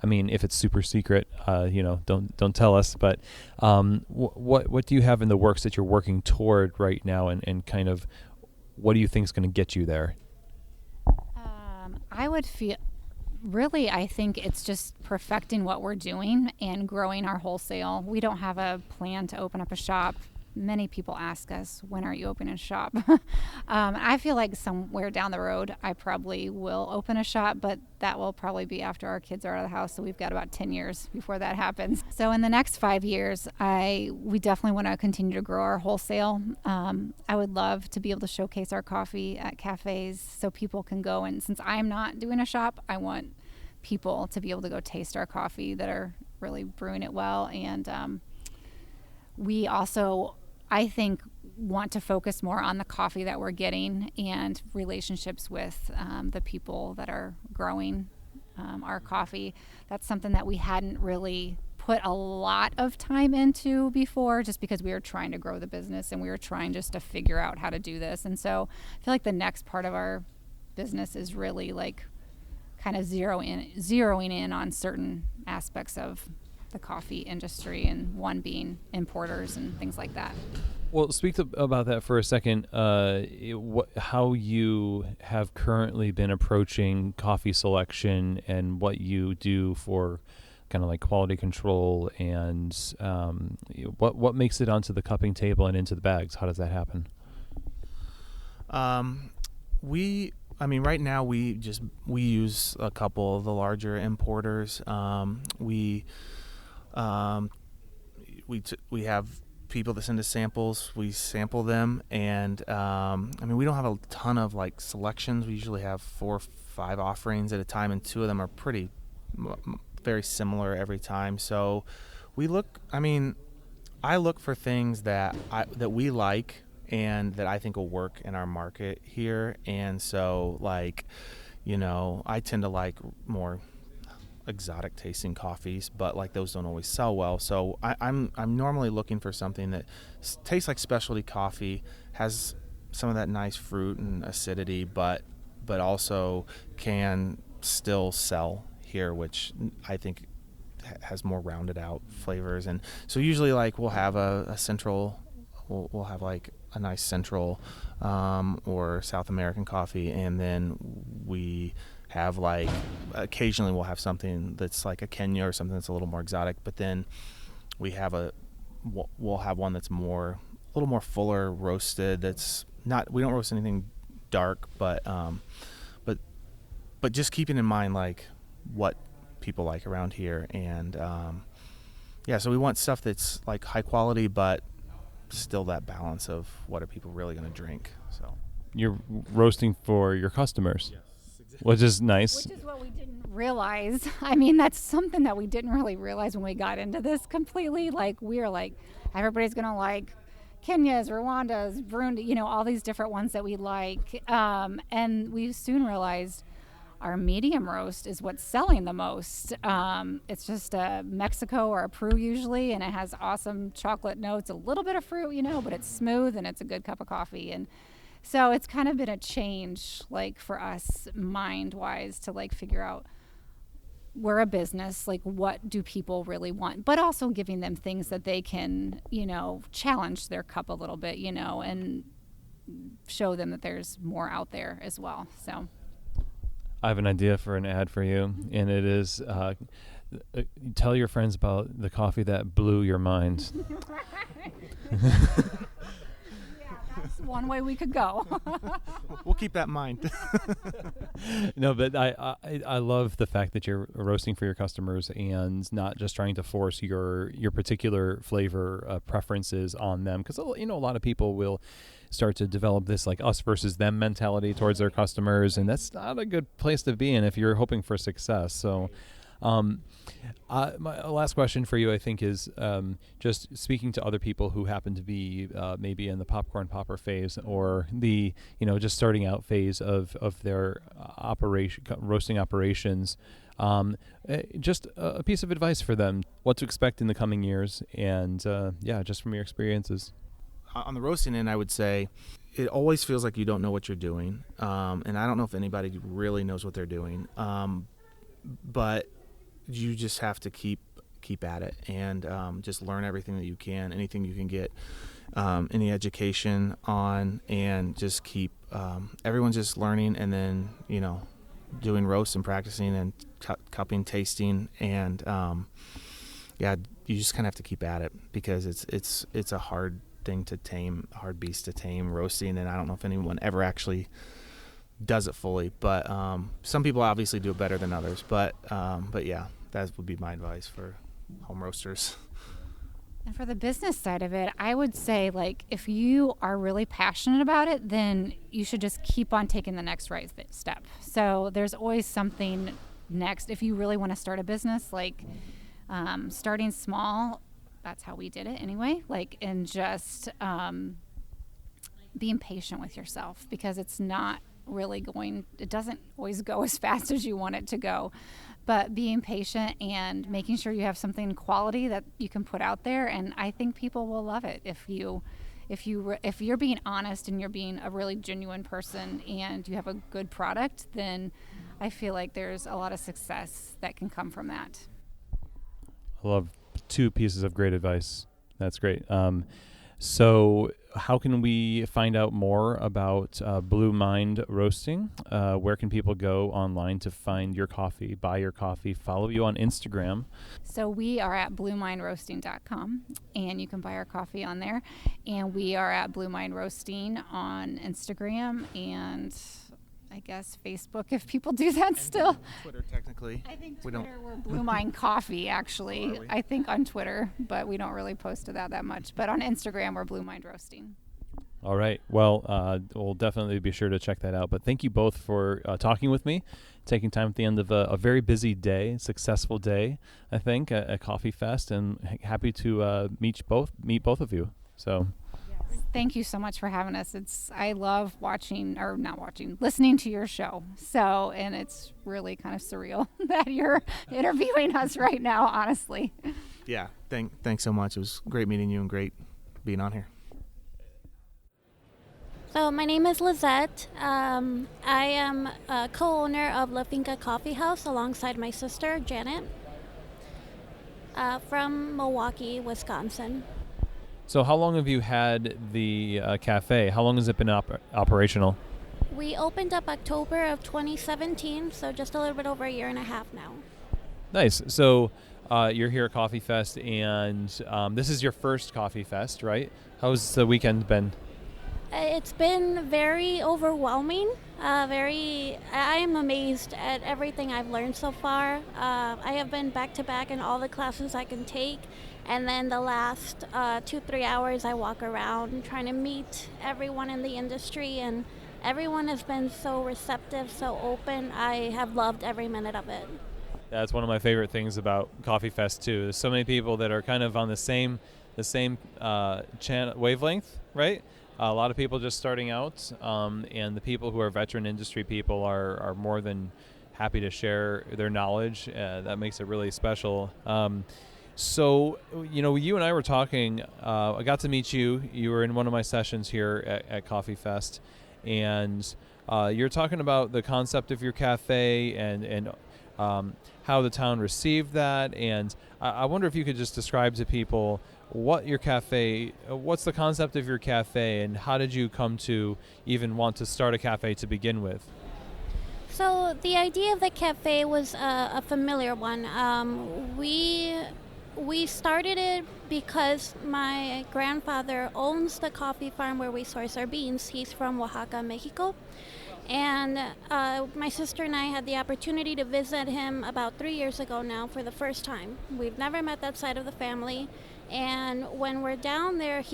If it's super secret, don't tell us. But what do you have in the works that you're working toward right now, and kind of what do you think is going to get you there? I think it's just perfecting what we're doing and growing our wholesale. We don't have a plan to open up a shop. Many people ask us, when are you opening a shop? I feel like somewhere down the road, I probably will open a shop, but that will probably be after our kids are out of the house. So we've got about 10 years before that happens. So in the next 5 years, we definitely want to continue to grow our wholesale. I would love to be able to showcase our coffee at cafes so people can go. And since I'm not doing a shop, I want people to be able to go taste our coffee that are really brewing it well. And we also, I think, want to focus more on the coffee that we're getting and relationships with the people that are growing our coffee. That's something that we hadn't really put a lot of time into before, just because we were trying to grow the business and we were trying just to figure out how to do this. And so I feel like the next part of our business is really like kind of zeroing in on certain aspects of the coffee industry, and one being importers and things like that. Well, speak about that for a second. How you have currently been approaching coffee selection and what you do for kind of like quality control, and what makes it onto the cupping table and into the bags. How does that happen? Right now we use a couple of the larger importers. We have people that send us samples. We sample them, and we don't have a ton of like selections. We usually have 4 or 5 offerings at a time, and 2 of them are pretty very similar every time. So we look. I look for things that we like and that I think will work in our market here. And so, I tend to like more exotic tasting coffees, but like those don't always sell well. So I'm normally looking for something that tastes like specialty coffee, has some of that nice fruit and acidity, but also can still sell here, which I think has more rounded out flavors. And so usually like we'll have a central, we'll have like a nice central or South American coffee, and then we have like occasionally we'll have something that's like a Kenya or something that's a little more exotic, but then we'll have one that's a little more fuller roasted. That's not, we don't roast anything dark, but just keeping in mind like what people like around here. And so we want stuff that's like high quality but still that balance of what are people really going to drink. So You're roasting for your customers. yes, exactly. Which is nice. Which is what we didn't realize. I mean, that's something that we didn't really realize when we got into this completely. Like, we are like, everybody's going to like Kenyas, Rwandas, Burundi, all these different ones that we like. And we soon realized our medium roast is what's selling the most. It's just a Mexico or a Peru usually, and it has awesome chocolate notes, a little bit of fruit, but it's smooth and it's a good cup of coffee. And so it's kind of been a change, like, for us mind-wise to like figure out, we're a business, like what do people really want, but also giving them things that they can, challenge their cup a little bit, and show them that there's more out there as well. So I have an idea for an ad for you, and it is tell your friends about the coffee that blew your mind. That's one way we could go. We'll keep that in mind. No, but I love the fact that you're roasting for your customers and not just trying to force your particular flavor preferences on them, because a lot of people will start to develop this like us versus them mentality towards their customers, and that's not a good place to be in if you're hoping for success. So my last question for you, I think, is just speaking to other people who happen to be maybe in the popcorn popper phase or the just starting out phase of their roasting operations. Just a piece of advice for them, what to expect in the coming years, and just from your experiences. On the roasting end, I would say it always feels like you don't know what you're doing, and I don't know if anybody really knows what they're doing, but you just have to keep at it and just learn everything that you can, anything you can get any education on, and just keep everyone's just learning, and then doing roasts and practicing and cupping, tasting, and you just kind of have to keep at it, because it's a hard thing to tame, a hard beast to tame, roasting, and I don't know if anyone ever actually does it fully, but some people obviously do it better than others, but yeah, that would be my advice for home roasters. And for the business side of it, I would say, like, if you are really passionate about it, then you should just keep on taking the next right step. So there's always something next. If you really want to start a business, like starting small, that's how we did it anyway, like, and just being patient with yourself, because it's not really it doesn't always go as fast as you want it to go, but being patient and making sure you have something quality that you can put out there. And I think people will love it if you're being honest and you're being a really genuine person and you have a good product, then I feel like there's a lot of success that can come from that. I love 2 pieces of great advice. That's great. So how can we find out more about Blue Mind Roasting? Where can people go online to find your coffee, buy your coffee, follow you on Instagram? So we are at bluemindroasting.com, and you can buy our coffee on there. And we are at Blue Mind Roasting on Instagram and I guess Facebook, if people do that still. Twitter, technically. I think Twitter, we're Blue Mind Coffee, actually. I think on Twitter, but we don't really post to that much. But on Instagram, we're Blue Mind Roasting. All right. Well, we'll definitely be sure to check that out. But thank you both for talking with me, taking time at the end of a very busy day, successful day, I think, at Coffee Fest, and happy to meet both of you. So. Thank you so much for having us. I love listening to your show. So, and it's really kind of surreal that you're interviewing us right now, honestly. Yeah. Thanks so much. It was great meeting you and great being on here. So my name is Lizath. I am a co-owner of La Finca Coffee House alongside my sister, Janet. from Milwaukee, Wisconsin. So how long have you had the cafe? How long has it been operational? We opened up October of 2017, so just a little bit over a year and a half now. Nice. So you're here at Coffee Fest, and this is your first Coffee Fest, right? How's the weekend been? It's been very overwhelming. I am amazed at everything I've learned so far. I have been back to back in all the classes I can take. And then the last 2-3 hours I walk around trying to meet everyone in the industry, and everyone has been so receptive, so open. I have loved every minute of it. That's one of my favorite things about Coffee Fest too. There's so many people that are kind of on the same channel wavelength, right? A lot of people just starting out, and the people who are veteran industry people are more than happy to share their knowledge. That makes it really special. So, you and I were talking. I got to meet you. You were in one of my sessions here at Coffee Fest, and you're talking about the concept of your cafe and how the town received that. And I wonder if you could just describe to people what's the concept of your cafe, and how did you come to even want to start a cafe to begin with? So the idea of the cafe was a familiar one. We started it because my grandfather owns the coffee farm where we source our beans. He's from Oaxaca, Mexico. And my sister and I had the opportunity to visit him about 3 years ago now for the first time. We've never met that side of the family. And when we're down there,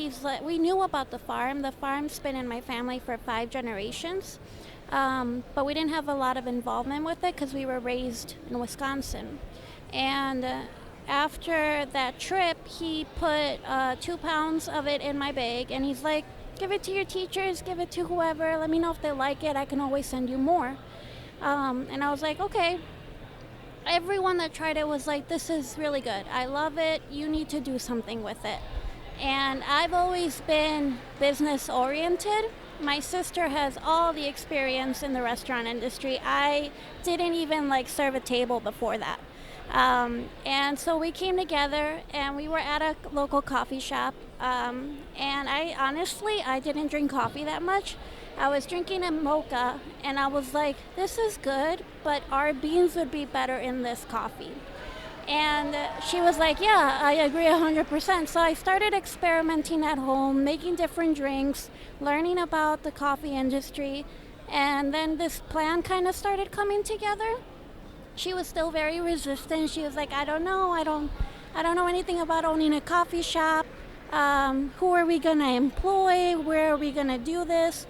we knew about the farm. The farm's been in my family for 5 generations. But we didn't have a lot of involvement with it because we were raised in Wisconsin. And after that trip, he put 2 pounds of it in my bag, and he's like, give it to your teachers, give it to whoever, let me know if they like it, I can always send you more. And I was like, okay. Everyone that tried it was like, this is really good, I love it, you need to do something with it. And I've always been business oriented. My sister has all the experience in the restaurant industry. I didn't even serve a table before that. And so we came together, and we were at a local coffee shop, and I didn't drink coffee that much. I was drinking a mocha, and I was like, this is good, but our beans would be better in this coffee. And she was like, yeah, I agree 100%. So I started experimenting at home, making different drinks, learning about the coffee industry, and then this plan kind of started coming together. She was still very resistant. She was like, I don't know anything about owning a coffee shop. Who are we going to employ? Where are we going to do this?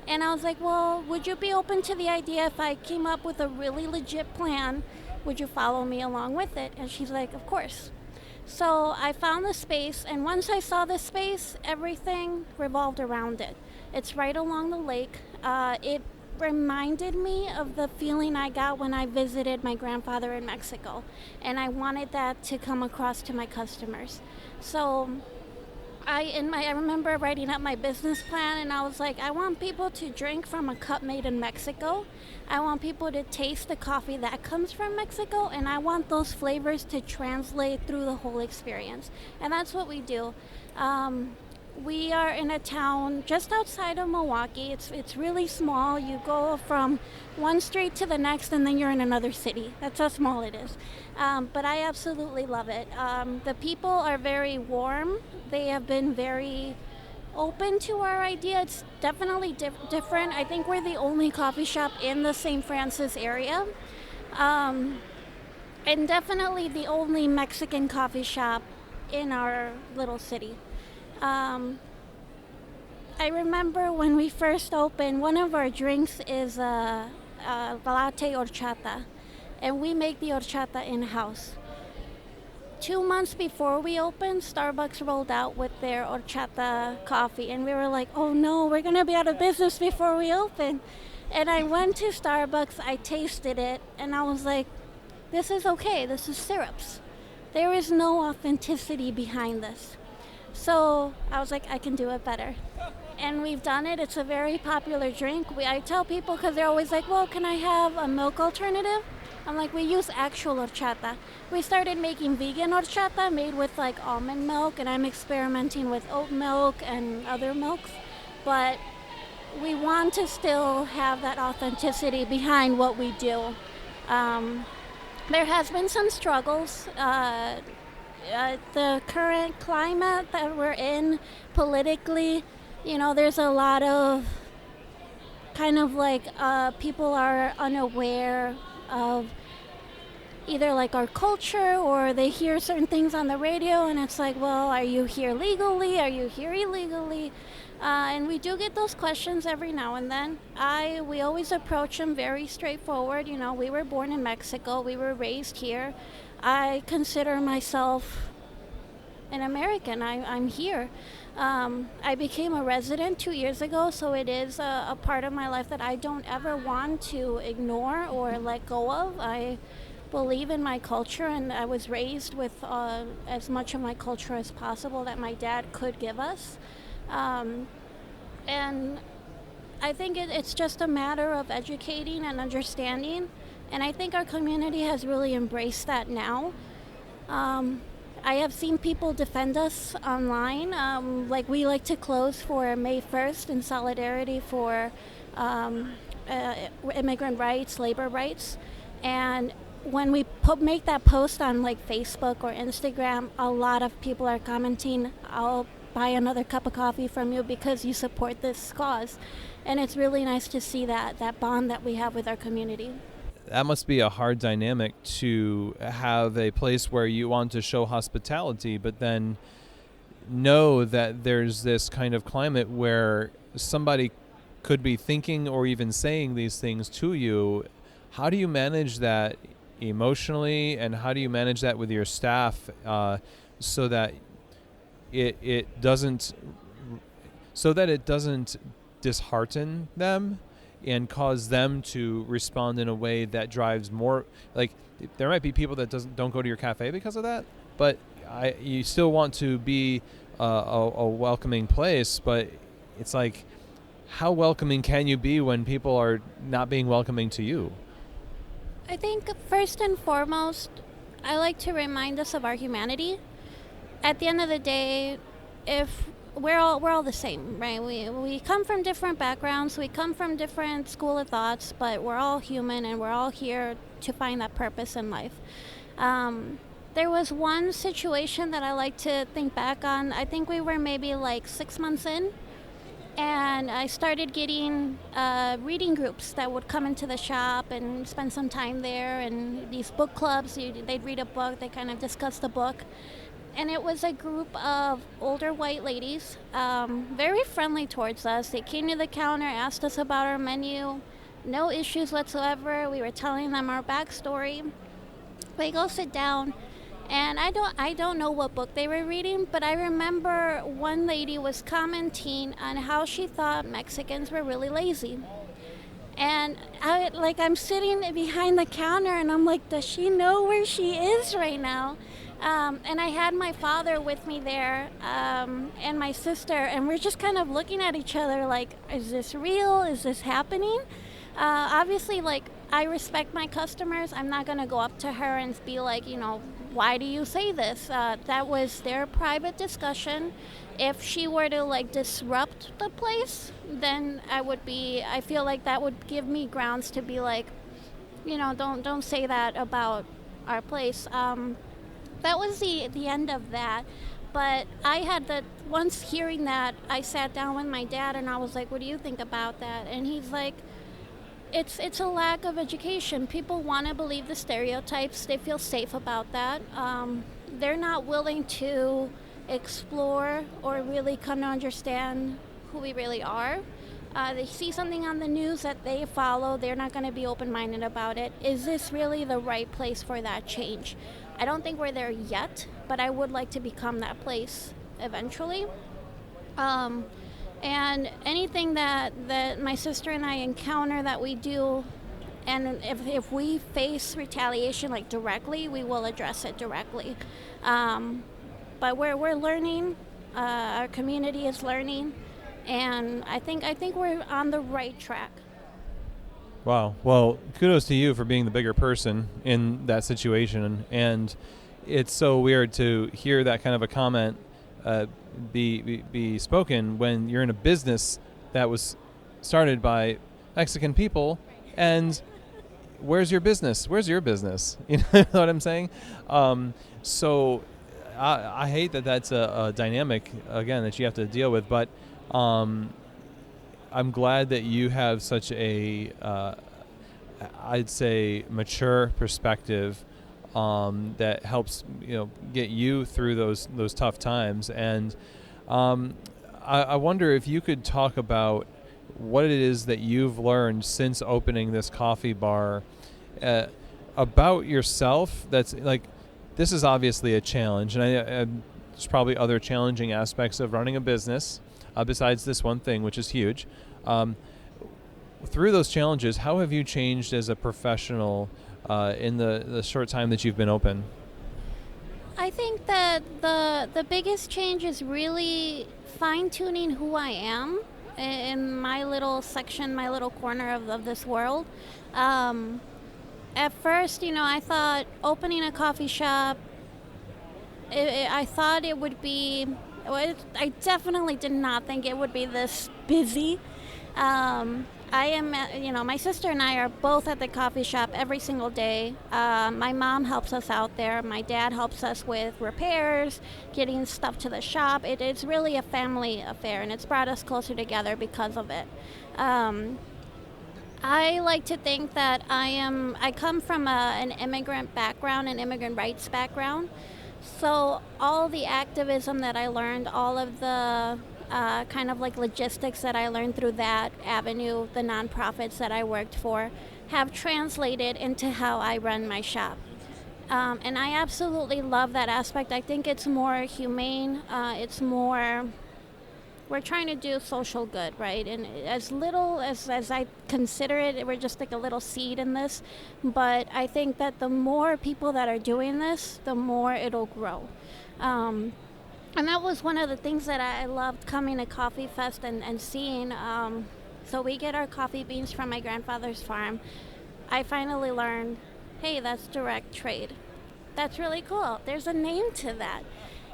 And I was like, well, would you be open to the idea if I came up with a really legit plan? Would you follow me along with it? And she's like, of course. So I found the space, and once I saw the space, everything revolved around it. It's right along the lake. It reminded me of the feeling I got when I visited my grandfather in Mexico, and I wanted that to come across to my customers. So I remember writing up my business plan, and I was like, I want people to drink from a cup made in Mexico. I want people to taste the coffee that comes from Mexico, and I want those flavors to translate through the whole experience. And that's what we do. We are in a town just outside of Milwaukee. It's really small. You go from one street to the next, and then you're in another city. That's how small it is. But I absolutely love it. The people are very warm. They have been very open to our idea. It's definitely different. I think we're the only coffee shop in the St. Francis area. And definitely the only Mexican coffee shop in our little city. I remember when we first opened, one of our drinks is a latte horchata, and we make the horchata in-house. 2 months before we opened, Starbucks rolled out with their horchata coffee, and we were like, oh no, we're going to be out of business before we open. And I went to Starbucks, I tasted it, and I was like, this is okay, this is syrups. There is no authenticity behind this. So I was like, I can do it better. And we've done it. It's a very popular drink. I tell people, because they're always like, well, can I have a milk alternative? I'm like, we use actual horchata. We started making vegan horchata made with like almond milk, and I'm experimenting with oat milk and other milks. But we want to still have that authenticity behind what we do. There has been some struggles. The current climate that we're in politically, there's a lot of kind of like people are unaware of either like our culture, or they hear certain things on the radio and it's like, well, are you here legally? Are you here illegally? And we do get those questions every now and then. We always approach them very straightforward. We were born in Mexico. We were raised here. I consider myself an American. I'm here. I became a resident 2 years ago, so it is a part of my life that I don't ever want to ignore or let go of. I believe in my culture, and I was raised with as much of my culture as possible that my dad could give us. And I think it's just a matter of educating and understanding, and I think our community has really embraced that now. I have seen people defend us online. Like, we like to close for May 1st in solidarity for immigrant rights, labor rights. And when we make that post on like Facebook or Instagram, a lot of people are commenting, I'll buy another cup of coffee from you because you support this cause. And it's really nice to see that bond that we have with our community. That must be a hard dynamic, to have a place where you want to show hospitality, but then know that there's this kind of climate where somebody could be thinking or even saying these things to you. How do you manage that emotionally, and how do you manage that with your staff so that it doesn't dishearten them and cause them to respond in a way that drives more? Like, there might be people that don't go to your cafe because of that, but you still want to be a welcoming place. But it's like, how welcoming can you be when people are not being welcoming to you? I think first and foremost, I like to remind us of our humanity. At the end of the day, if we're all the same, right? We come from different backgrounds, we come from different school of thoughts, but we're all human and we're all here to find that purpose in life. There was one situation that I like to think back on. I think we were maybe like 6 months in, and I started getting reading groups that would come into the shop and spend some time there, and these book clubs, they'd read a book, they kind of discuss the book. And it was a group of older white ladies, very friendly towards us. They came to the counter, asked us about our menu, no issues whatsoever. We were telling them our backstory. They go sit down, and I don't know what book they were reading, but I remember one lady was commenting on how she thought Mexicans were really lazy. And I'm sitting behind the counter, and I'm like, does she know where she is right now? And I had my father with me there, and my sister, and we're just kind of looking at each other like, is this real? Is this happening? Obviously, like, I respect my customers. I'm not going to go up to her and be like, why do you say this? That was their private discussion. If she were to like disrupt the place, then I feel like that would give me grounds to be like, don't say that about our place. That was the end of that. But I had once hearing that, I sat down with my dad and I was like, what do you think about that? And he's like, it's a lack of education. People want to believe the stereotypes. They feel safe about that. They're not willing to explore or really come to understand who we really are. They see something on the news that they follow. They're not going to be open-minded about it. Is this really the right place for that change? I don't think we're there yet, but I would like to become that place eventually. And anything that my sister and I encounter that we do, and if we face retaliation like directly, we will address it directly. But we're learning. Our community is learning, and I think we're on the right track. Wow. Well, kudos to you for being the bigger person in that situation. And it's so weird to hear that kind of a comment be spoken when you're in a business that was started by Mexican people. And where's your business? Where's your business? You know what I'm saying? So I hate that that's a dynamic, again, that you have to deal with. But I'm glad that you have such a, I'd say, mature perspective that helps get you through those tough times. And I wonder if you could talk about what it is that you've learned since opening this coffee bar about yourself. That's like, this is obviously a challenge, and there's probably other challenging aspects of running a business besides this one thing, which is huge. Through those challenges, how have you changed as a professional in the short time that you've been open? I think that the biggest change is really fine-tuning who I am in my little section, my little corner of this world. At first, I thought opening a coffee shop, I thought it would be, I definitely did not think it would be this busy. I am, my sister and I are both at the coffee shop every single day. My mom helps us out there. My dad helps us with repairs, getting stuff to the shop. It's really a family affair, and it's brought us closer together because of it. I like to think that I come from an immigrant background, an immigrant rights background. So all the activism that I learned, all of the kind of like logistics that I learned through that avenue, the nonprofits that I worked for, have translated into how I run my shop. And I absolutely love that aspect. I think it's more humane. It's more, we're trying to do social good, right? And as little as I consider it, we're just like a little seed in this. But I think that the more people that are doing this, the more it'll grow. And that was one of the things that I loved coming to Coffee Fest and seeing. So we get our coffee beans from my grandfather's farm. I finally learned, hey, that's direct trade. That's really cool. There's a name to that.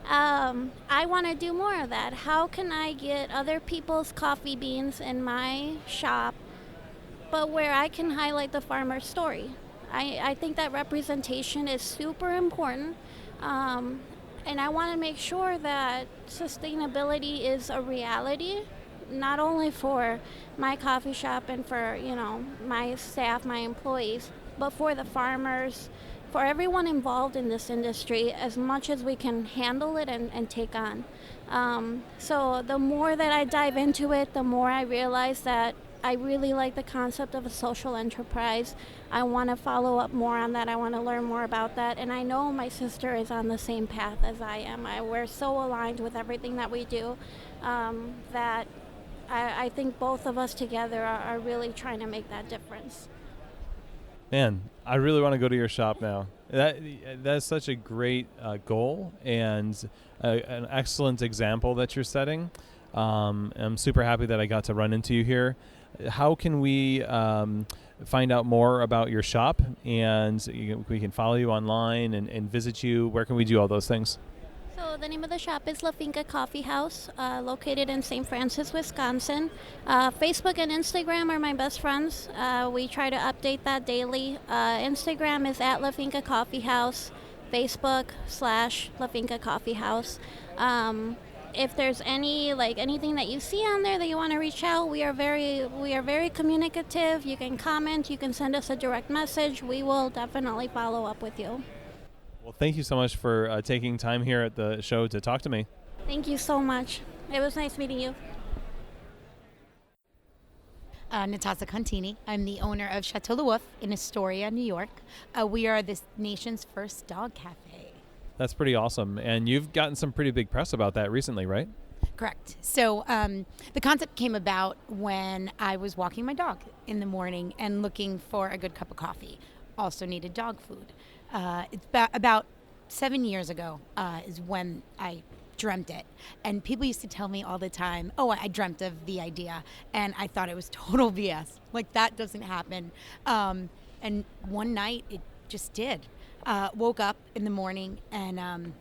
I want to do more of that. How can I get other people's coffee beans in my shop, but where I can highlight the farmer's story? I think that representation is super important. And I want to make sure that sustainability is a reality, not only for my coffee shop and for, my staff, my employees, but for the farmers, for everyone involved in this industry, as much as we can handle it and take on. So the more that I dive into it, the more I realize that I really like the concept of a social enterprise. I want to follow up more on that. I want to learn more about that. And I know my sister is on the same path as I am. We're so aligned with everything that we do that I think both of us together are really trying to make that difference. Man, I really want to go to your shop now. That's such a great goal and an excellent example that you're setting. I'm super happy that I got to run into you here. How can we find out more about your shop, and we can follow you online and visit you? Where can we do all those things? So the name of the shop is Finca Coffee House, located in St. Francis, Wisconsin. Facebook and Instagram are my best friends. We try to update that daily. Instagram is at Finca Coffee House, Facebook / Finca Coffee House. If there's anything that you see on there that you want to reach out, we are very communicative. You can comment, you can send us a direct message. We will definitely follow up with you. Well, thank you so much for taking time here at the show to talk to me. Thank you so much. It was nice meeting you. Natassa Contini. I'm the owner of Chateau Le Woof in Astoria, New York. We are the nation's first dog cafe. That's pretty awesome. And you've gotten some pretty big press about that recently, right? Correct. So the concept came about when I was walking my dog in the morning and looking for a good cup of coffee. Also needed dog food. It's about 7 years ago is when I dreamt it. And people used to tell me all the time, oh, I dreamt of the idea. And I thought it was total BS. Like, that doesn't happen. And one night it just did. Woke up in the morning, and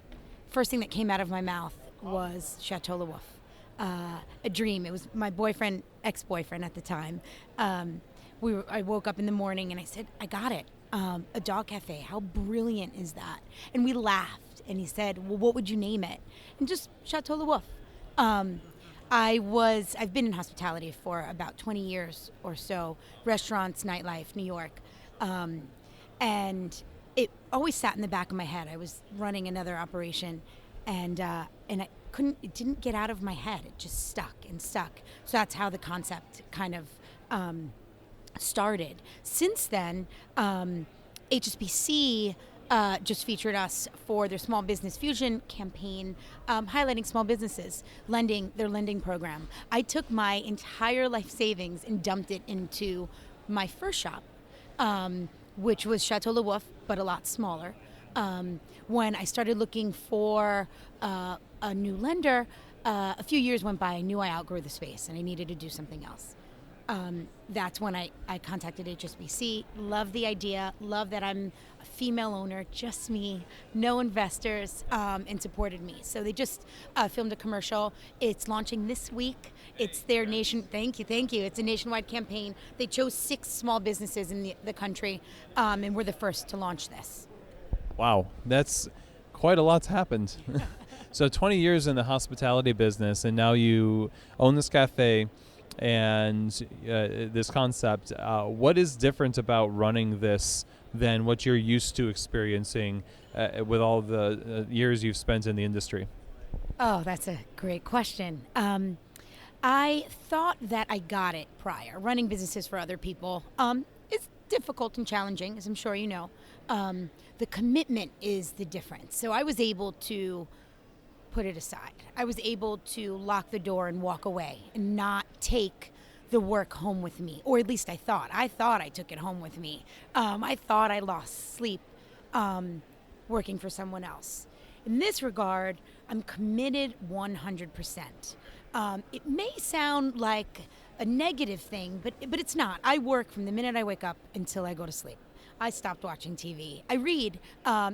first thing that came out of my mouth was Chateau Le Woof. A dream. It was my boyfriend, ex-boyfriend at the time. I woke up in the morning and I said, I got it. A dog cafe. How brilliant is that? And we laughed. And he said, well, what would you name it? And just Chateau Le Woof. I've been in hospitality for about 20 years or so, restaurants, nightlife, New York. And it always sat in the back of my head. I was running another operation, and it didn't get out of my head. It just stuck and stuck. So that's how the concept kind of started. Since then, HSBC just featured us for their Small Business Fusion campaign, highlighting small businesses, their lending program. I took my entire life savings and dumped it into my first shop, which was Chateau Le Woof, but a lot smaller. When I started looking for a new lender, a few years went by. I knew I outgrew the space and I needed to do something else. That's when I contacted HSBC. Love the idea. Love that I'm a female owner, just me, no investors, and supported me. So they just filmed a commercial. It's launching this week. It's their thank you. It's a nationwide campaign. They chose 6 small businesses in the country, and we're the first to launch this. Wow, that's quite a lot's happened. So 20 years in the hospitality business, and now you own this cafe and this concept. What is different about running this than what you're used to experiencing with all the years you've spent in the industry? Oh, that's a great question. I thought that I got it prior. Running businesses for other people is difficult and challenging, as I'm sure you know. The commitment is the difference. So I was able to put it aside. I was able to lock the door and walk away and not take the work home with me, or at least I thought. I thought I took it home with me. I thought I lost sleep working for someone else. In this regard, I'm committed 100%. It may sound like a negative thing, but it's not. I work from the minute I wake up until I go to sleep. I stopped watching TV. I read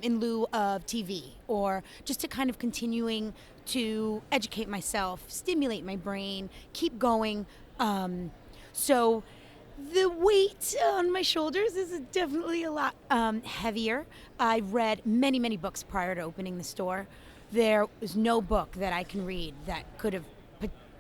in lieu of TV, or just to kind of continuing to educate myself, stimulate my brain, keep going. So the weight on my shoulders is definitely a lot heavier. I read many, many books prior to opening the store. There was no book that I can read that could have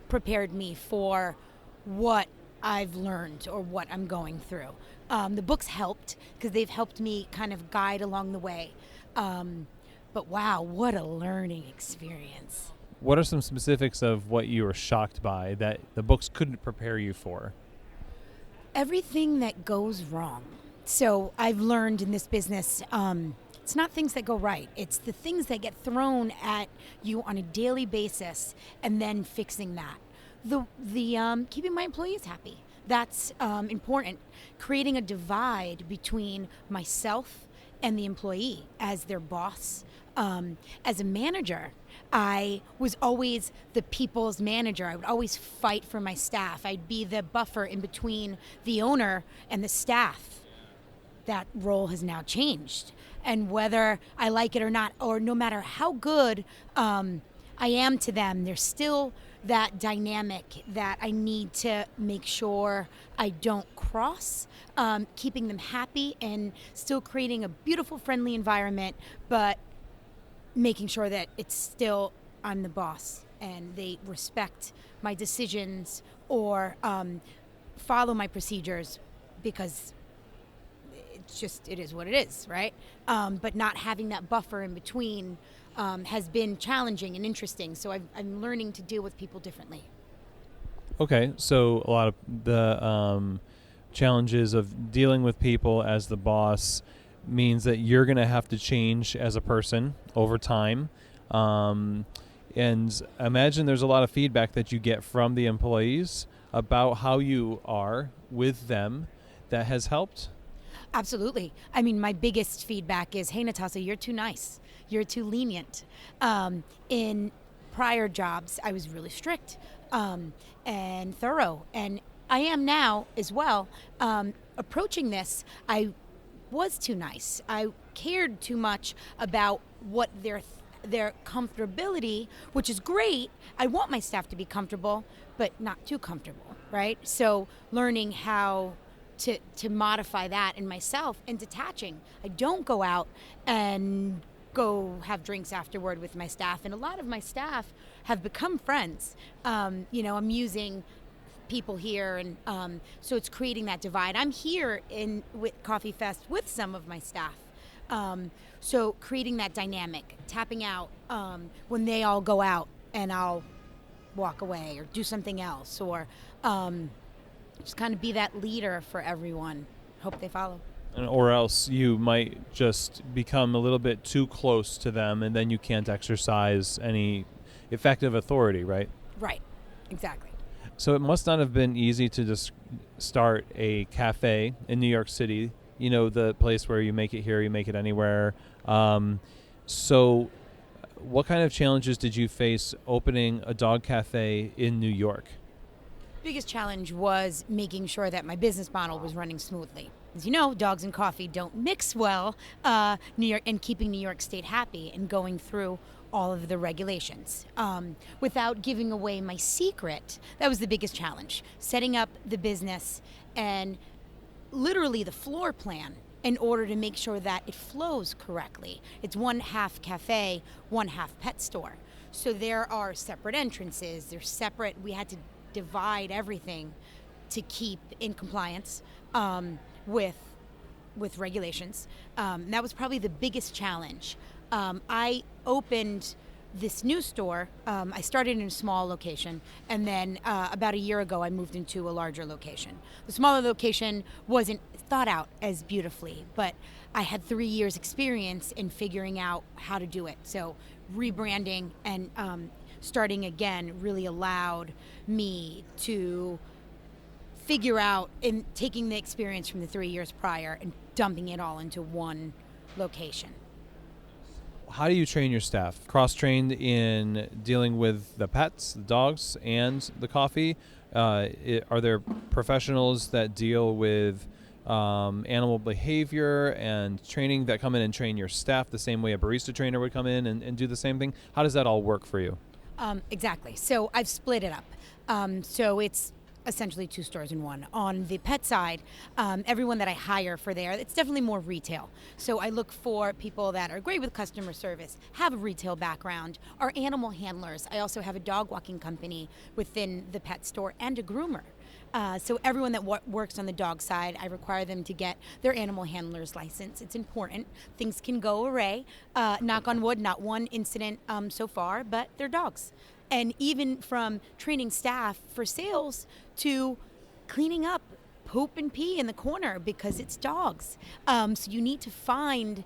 prepared me for what I've learned or what I'm going through. The books helped because they've helped me kind of guide along the way. But wow, what a learning experience. What are some specifics of what you were shocked by that the books couldn't prepare you for? Everything that goes wrong. So I've learned in this business, it's not things that go right. It's the things that get thrown at you on a daily basis and then fixing that. The keeping my employees happy. That's important. Creating a divide between myself and the employee as their boss. As a manager, I was always the people's manager. I would always fight for my staff. I'd be the buffer in between the owner and the staff. That role has now changed. And whether I like it or not, or no matter how good I am to them, there's still that dynamic that I need to make sure I don't cross, keeping them happy and still creating a beautiful, friendly environment, but making sure that it's still I'm the boss and they respect my decisions or follow my procedures, because it is what it is, right? But not having that buffer in between has been challenging and interesting. So I'm learning to deal with people differently. Okay, so a lot of the challenges of dealing with people as the boss means that you're going to have to change as a person over time. And I imagine there's a lot of feedback that you get from the employees about how you are with them that has helped. Absolutely. I mean, my biggest feedback is, hey, Natassa, you're too nice. You're too lenient. In prior jobs, I was really strict and thorough, and I am now as well. Approaching this, I was too nice. I cared too much about what their comfortability, which is great. I want my staff to be comfortable, but not too comfortable, right? So learning how to modify that in myself and detaching. I don't go out and go have drinks afterward with my staff, and a lot of my staff have become friends. I'm using people here, and so it's creating that divide. I'm here with Coffee Fest with some of my staff, so creating that dynamic, tapping out when they all go out, and I'll walk away or do something else, or just kind of be that leader for everyone. Hope they follow. Or else you might just become a little bit too close to them, and then you can't exercise any effective authority, right? Right, exactly. So it must not have been easy to just start a cafe in New York City, the place where you make it here, you make it anywhere. So what kind of challenges did you face opening a dog cafe in New York? Biggest challenge was making sure that my business model was running smoothly. As you know, dogs and coffee don't mix well, New York, and keeping New York State happy and going through all of the regulations. Without giving away my secret, that was the biggest challenge. Setting up the business and literally the floor plan in order to make sure that it flows correctly. It's 1/2 cafe, 1/2 pet store. So there are separate entrances, they're separate. We had to divide everything to keep in compliance with regulations. That was probably the biggest challenge. I opened this new store. I started in a small location, and then about a year ago I moved into a larger location. The smaller location wasn't thought out as beautifully, but I had 3 years experience in figuring out how to do it. So rebranding and starting again really allowed me to figure out, in taking the experience from the 3 years prior and dumping it all into one location. How do you train your staff? Cross-trained in dealing with the pets, the dogs, and the coffee? Are there professionals that deal with animal behavior and training that come in and train your staff the same way a barista trainer would come in and do the same thing? How does that all work for you? Exactly. So I've split it up. So it's essentially 2 stores in one. On the pet side, everyone that I hire for there, it's definitely more retail. So I look for people that are great with customer service, have a retail background, are animal handlers. I also have a dog walking company within the pet store and a groomer. So everyone that works on the dog side, I require them to get their animal handler's license. It's important. Things can go awry. Knock on wood, not one incident so far, but they're dogs. And even from training staff for sales to cleaning up poop and pee in the corner because it's dogs. So you need to find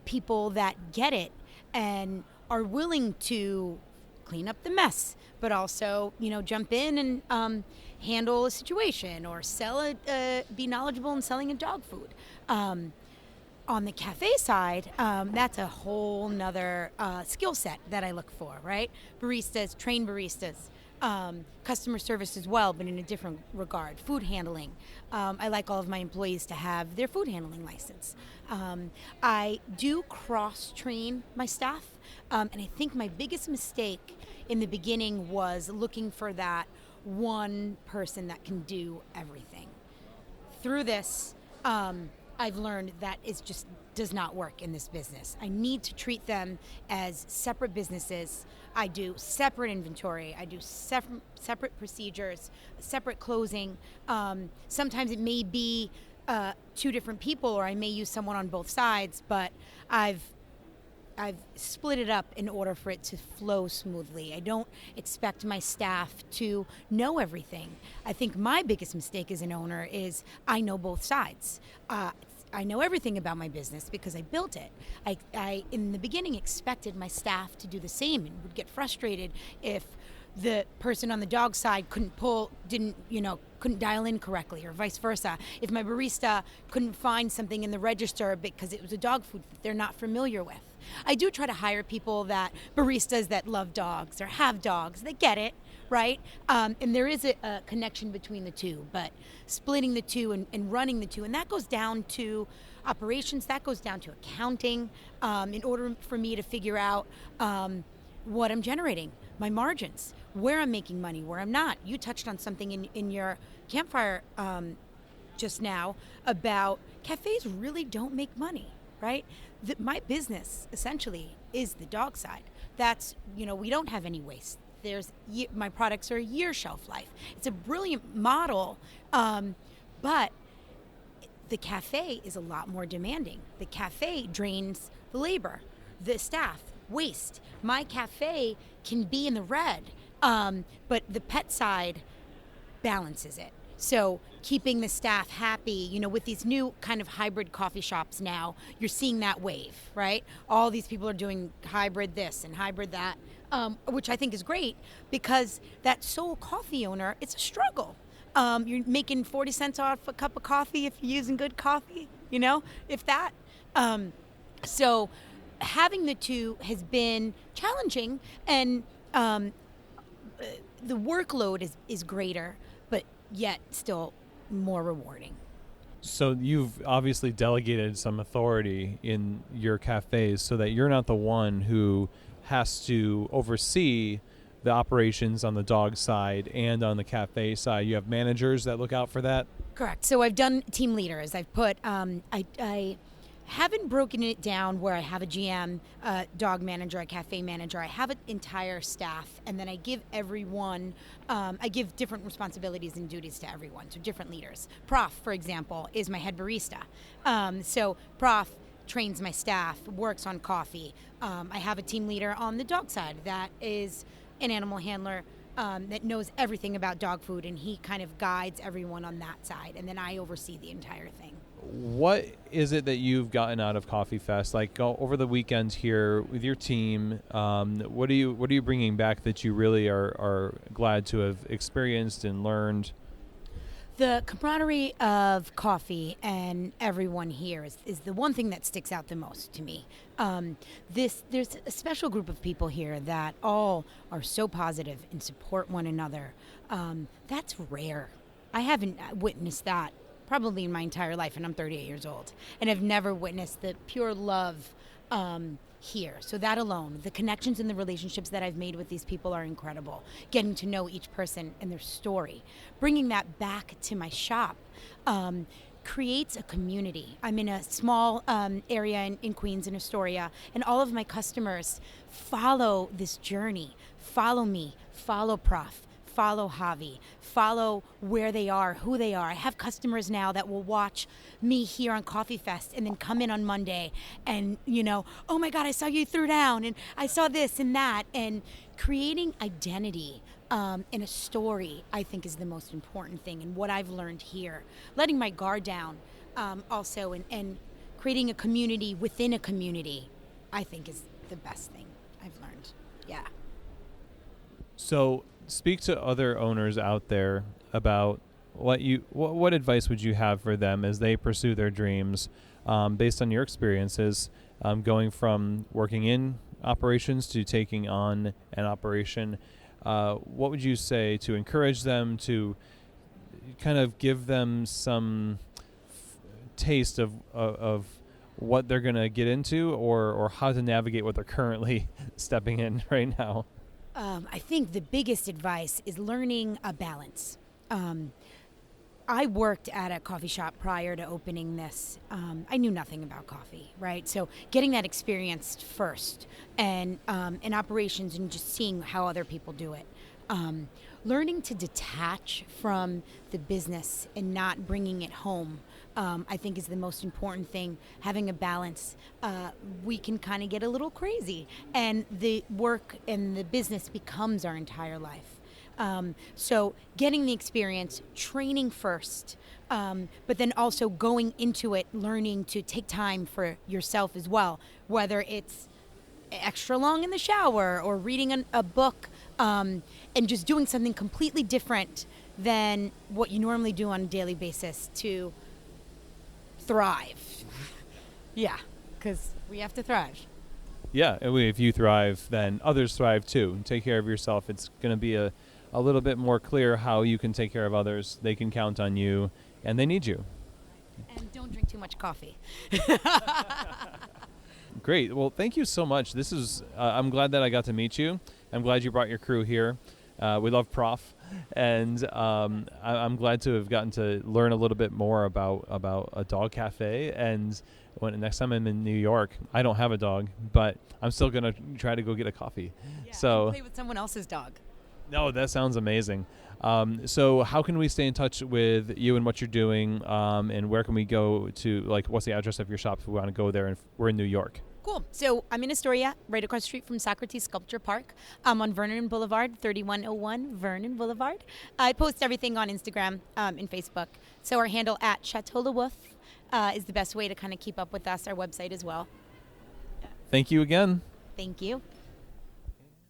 people that get it and are willing to clean up the mess, but also, jump in and handle a situation or be knowledgeable in selling a dog food. On the cafe side, that's a whole nother skill set that I look for, right? Baristas, trained baristas, customer service as well, but in a different regard. Food handling. I like all of my employees to have their food handling license. I do cross-train my staff, and I think my biggest mistake in the beginning was looking for that one person that can do everything. Through this, I've learned that it just does not work in this business. I need to treat them as separate businesses. I do separate inventory. I do separate procedures, separate closing. Sometimes it may be 2 different people, or I may use someone on both sides, but I've split it up in order for it to flow smoothly. I don't expect my staff to know everything. I think my biggest mistake as an owner is I know both sides. I know everything about my business because I built it. I in the beginning expected my staff to do the same and would get frustrated if the person on the dog side couldn't dial in correctly, or vice versa. If my barista couldn't find something in the register because it was a dog food that they're not familiar with. I do try to hire people baristas that love dogs or have dogs, that get it, right? And there is a connection between the two, but splitting the two and running the two, and that goes down to operations, that goes down to accounting, in order for me to figure out what I'm generating, my margins, where I'm making money, where I'm not. You touched on something in your campfire just now about cafes really don't make money, right? My business essentially is the dog side. That's, we don't have any waste. My products are a year shelf life. It's a brilliant model, but the cafe is a lot more demanding. The cafe drains the labor, the staff, waste. My cafe can be in the red, but the pet side balances it. So keeping the staff happy, with these new kind of hybrid coffee shops now, you're seeing that wave, right? All these people are doing hybrid this and hybrid that, which I think is great, because that sole coffee owner, it's a struggle. You're making 40 cents off a cup of coffee if you're using good coffee, if that. So having the two has been challenging, and the workload is greater, but yet still more rewarding. So you've obviously delegated some authority in your cafes so that you're not the one who has to oversee the operations on the dog side and on the cafe side. You have managers that look out for that? Correct. So I've done team leaders. I've put, I haven't broken it down where I have a GM, a dog manager, a cafe manager. I have an entire staff, and then I give everyone, I give different responsibilities and duties to everyone, so different leaders. Prof, for example, is my head barista. So Prof trains my staff, works on coffee. I have a team leader on the dog side that is an animal handler that knows everything about dog food, and he kind of guides everyone on that side, and then I oversee the entire thing. What is it that you've gotten out of Coffee Fest? Like over the weekend here with your team, what are you bringing back that you really are glad to have experienced and learned? The camaraderie of coffee and everyone here is the one thing that sticks out the most to me. There's a special group of people here that all are so positive and support one another. That's rare. I haven't witnessed that probably in my entire life, and I'm 38 years old, and I've never witnessed the pure love here. So that alone, the connections and the relationships that I've made with these people are incredible. Getting to know each person and their story, bringing that back to my shop, creates a community. I'm in a small area in Queens, in Astoria, and all of my customers follow this journey, follow me, follow Prof, follow Javi, follow where they are, who they are. I have customers now that will watch me here on Coffee Fest and then come in on Monday and, oh my God, I saw you threw down, and I saw this and that. And creating identity in a story, I think, is the most important thing. And what I've learned here, letting my guard down also, and creating a community within a community, I think is the best thing I've learned. Yeah. So speak to other owners out there about what advice would you have for them as they pursue their dreams, based on your experiences, going from working in operations to taking on an operation. What would you say to encourage them, to kind of give them some taste of what they're going to get into, or how to navigate what they're currently stepping in right now? I think the biggest advice is learning a balance. I worked at a coffee shop prior to opening this. I knew nothing about coffee, right? So getting that experience first, and in operations, and just seeing how other people do it. Learning to detach from the business and not bringing it home, I think, is the most important thing. Having a balance. We can kind of get a little crazy, and the work and the business becomes our entire life. So getting the experience, training first, but then also going into it, learning to take time for yourself as well, whether it's extra long in the shower or reading a book, and just doing something completely different than what you normally do on a daily basis to thrive. Yeah, because we have to thrive. Yeah, if you thrive, then others thrive too. Take care of yourself. It's going to be a little bit more clear how you can take care of others. They can count on you, and they need you. And don't drink too much coffee. Great. Well, thank you so much. This is. I'm glad that I got to meet you. I'm glad you brought your crew here. We love Prof, and I'm glad to have gotten to learn a little bit more about a dog cafe. And next time I'm in New York, I don't have a dog, but I'm still gonna try to go get a coffee. Yeah, so play with someone else's dog. No, that sounds amazing. So how can we stay in touch with you and what you're doing? And where can we go to, like, what's the address of your shop if we want to go there and we're in New York? Cool. So I'm in Astoria, right across the street from Socrates Sculpture Park. I'm on Vernon Boulevard, 3101 Vernon Boulevard. I post everything on Instagram and Facebook. So our handle at Chateau Le Woof is the best way to kind of keep up with us, our website as well. Thank you again. Thank you.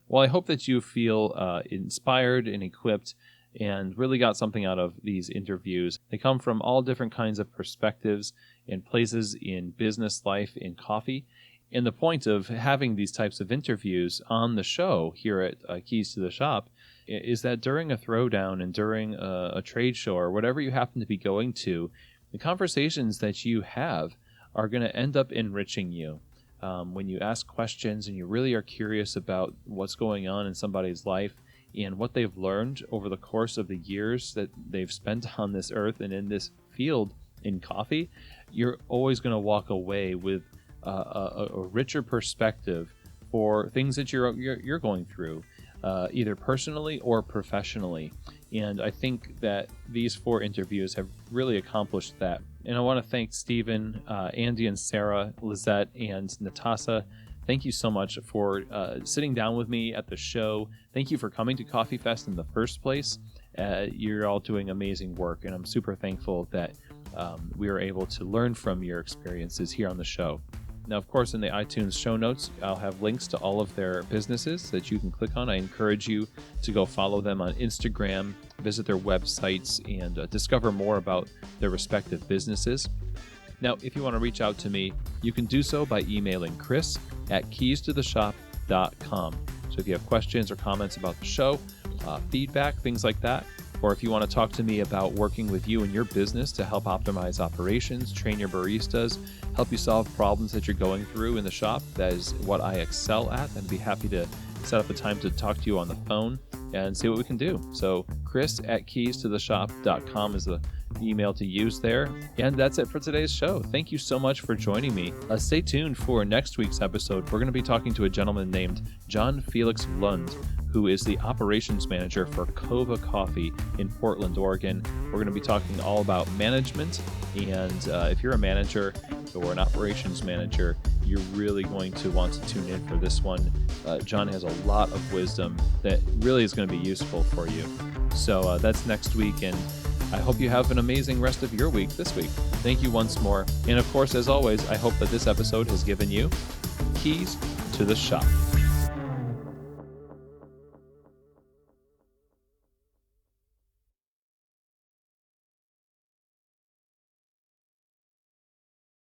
Well, I hope that you feel inspired and equipped and really got something out of these interviews. They come from all different kinds of perspectives and places in business life, in coffee. And the point of having these types of interviews on the show here at Keys to the Shop is that during a throwdown and during a trade show or whatever you happen to be going to, the conversations that you have are going to end up enriching you. When you ask questions and you really are curious about what's going on in somebody's life and what they've learned over the course of the years that they've spent on this earth and in this field in coffee, you're always going to walk away with a richer perspective for things that you're going through, either personally or professionally. And I think that these 4 interviews have really accomplished that. And I want to thank Stephen, Andy and Sarah, Lizette, and Natassa. Thank you so much for sitting down with me at the show. Thank you for coming to Coffee Fest in the first place. You're all doing amazing work, and I'm super thankful that we were able to learn from your experiences here on the show. Now, of course, in the iTunes show notes, I'll have links to all of their businesses that you can click on. I encourage you to go follow them on Instagram, visit their websites, and discover more about their respective businesses. Now, if you want to reach out to me, you can do so by emailing chris@keystotheshop.com. So if you have questions or comments about the show, feedback, things like that, or if you want to talk to me about working with you and your business to help optimize operations, train your baristas, help you solve problems that you're going through in the shop, that is what I excel at. I'd be happy to set up a time to talk to you on the phone and see what we can do. So chris@keystotheshop.com is the email to use there. And that's it for today's show. Thank you so much for joining me. Stay tuned for next week's episode. We're going to be talking to a gentleman named John Felix Lund, who is the operations manager for Cova Coffee in Portland, Oregon. We're going to be talking all about management. And if you're a manager or an operations manager, you're really going to want to tune in for this one. John has a lot of wisdom that really is going to be useful for you. So that's next week, and I hope you have an amazing rest of your week this week. Thank you once more. And of course, as always, I hope that this episode has given you keys to the shop.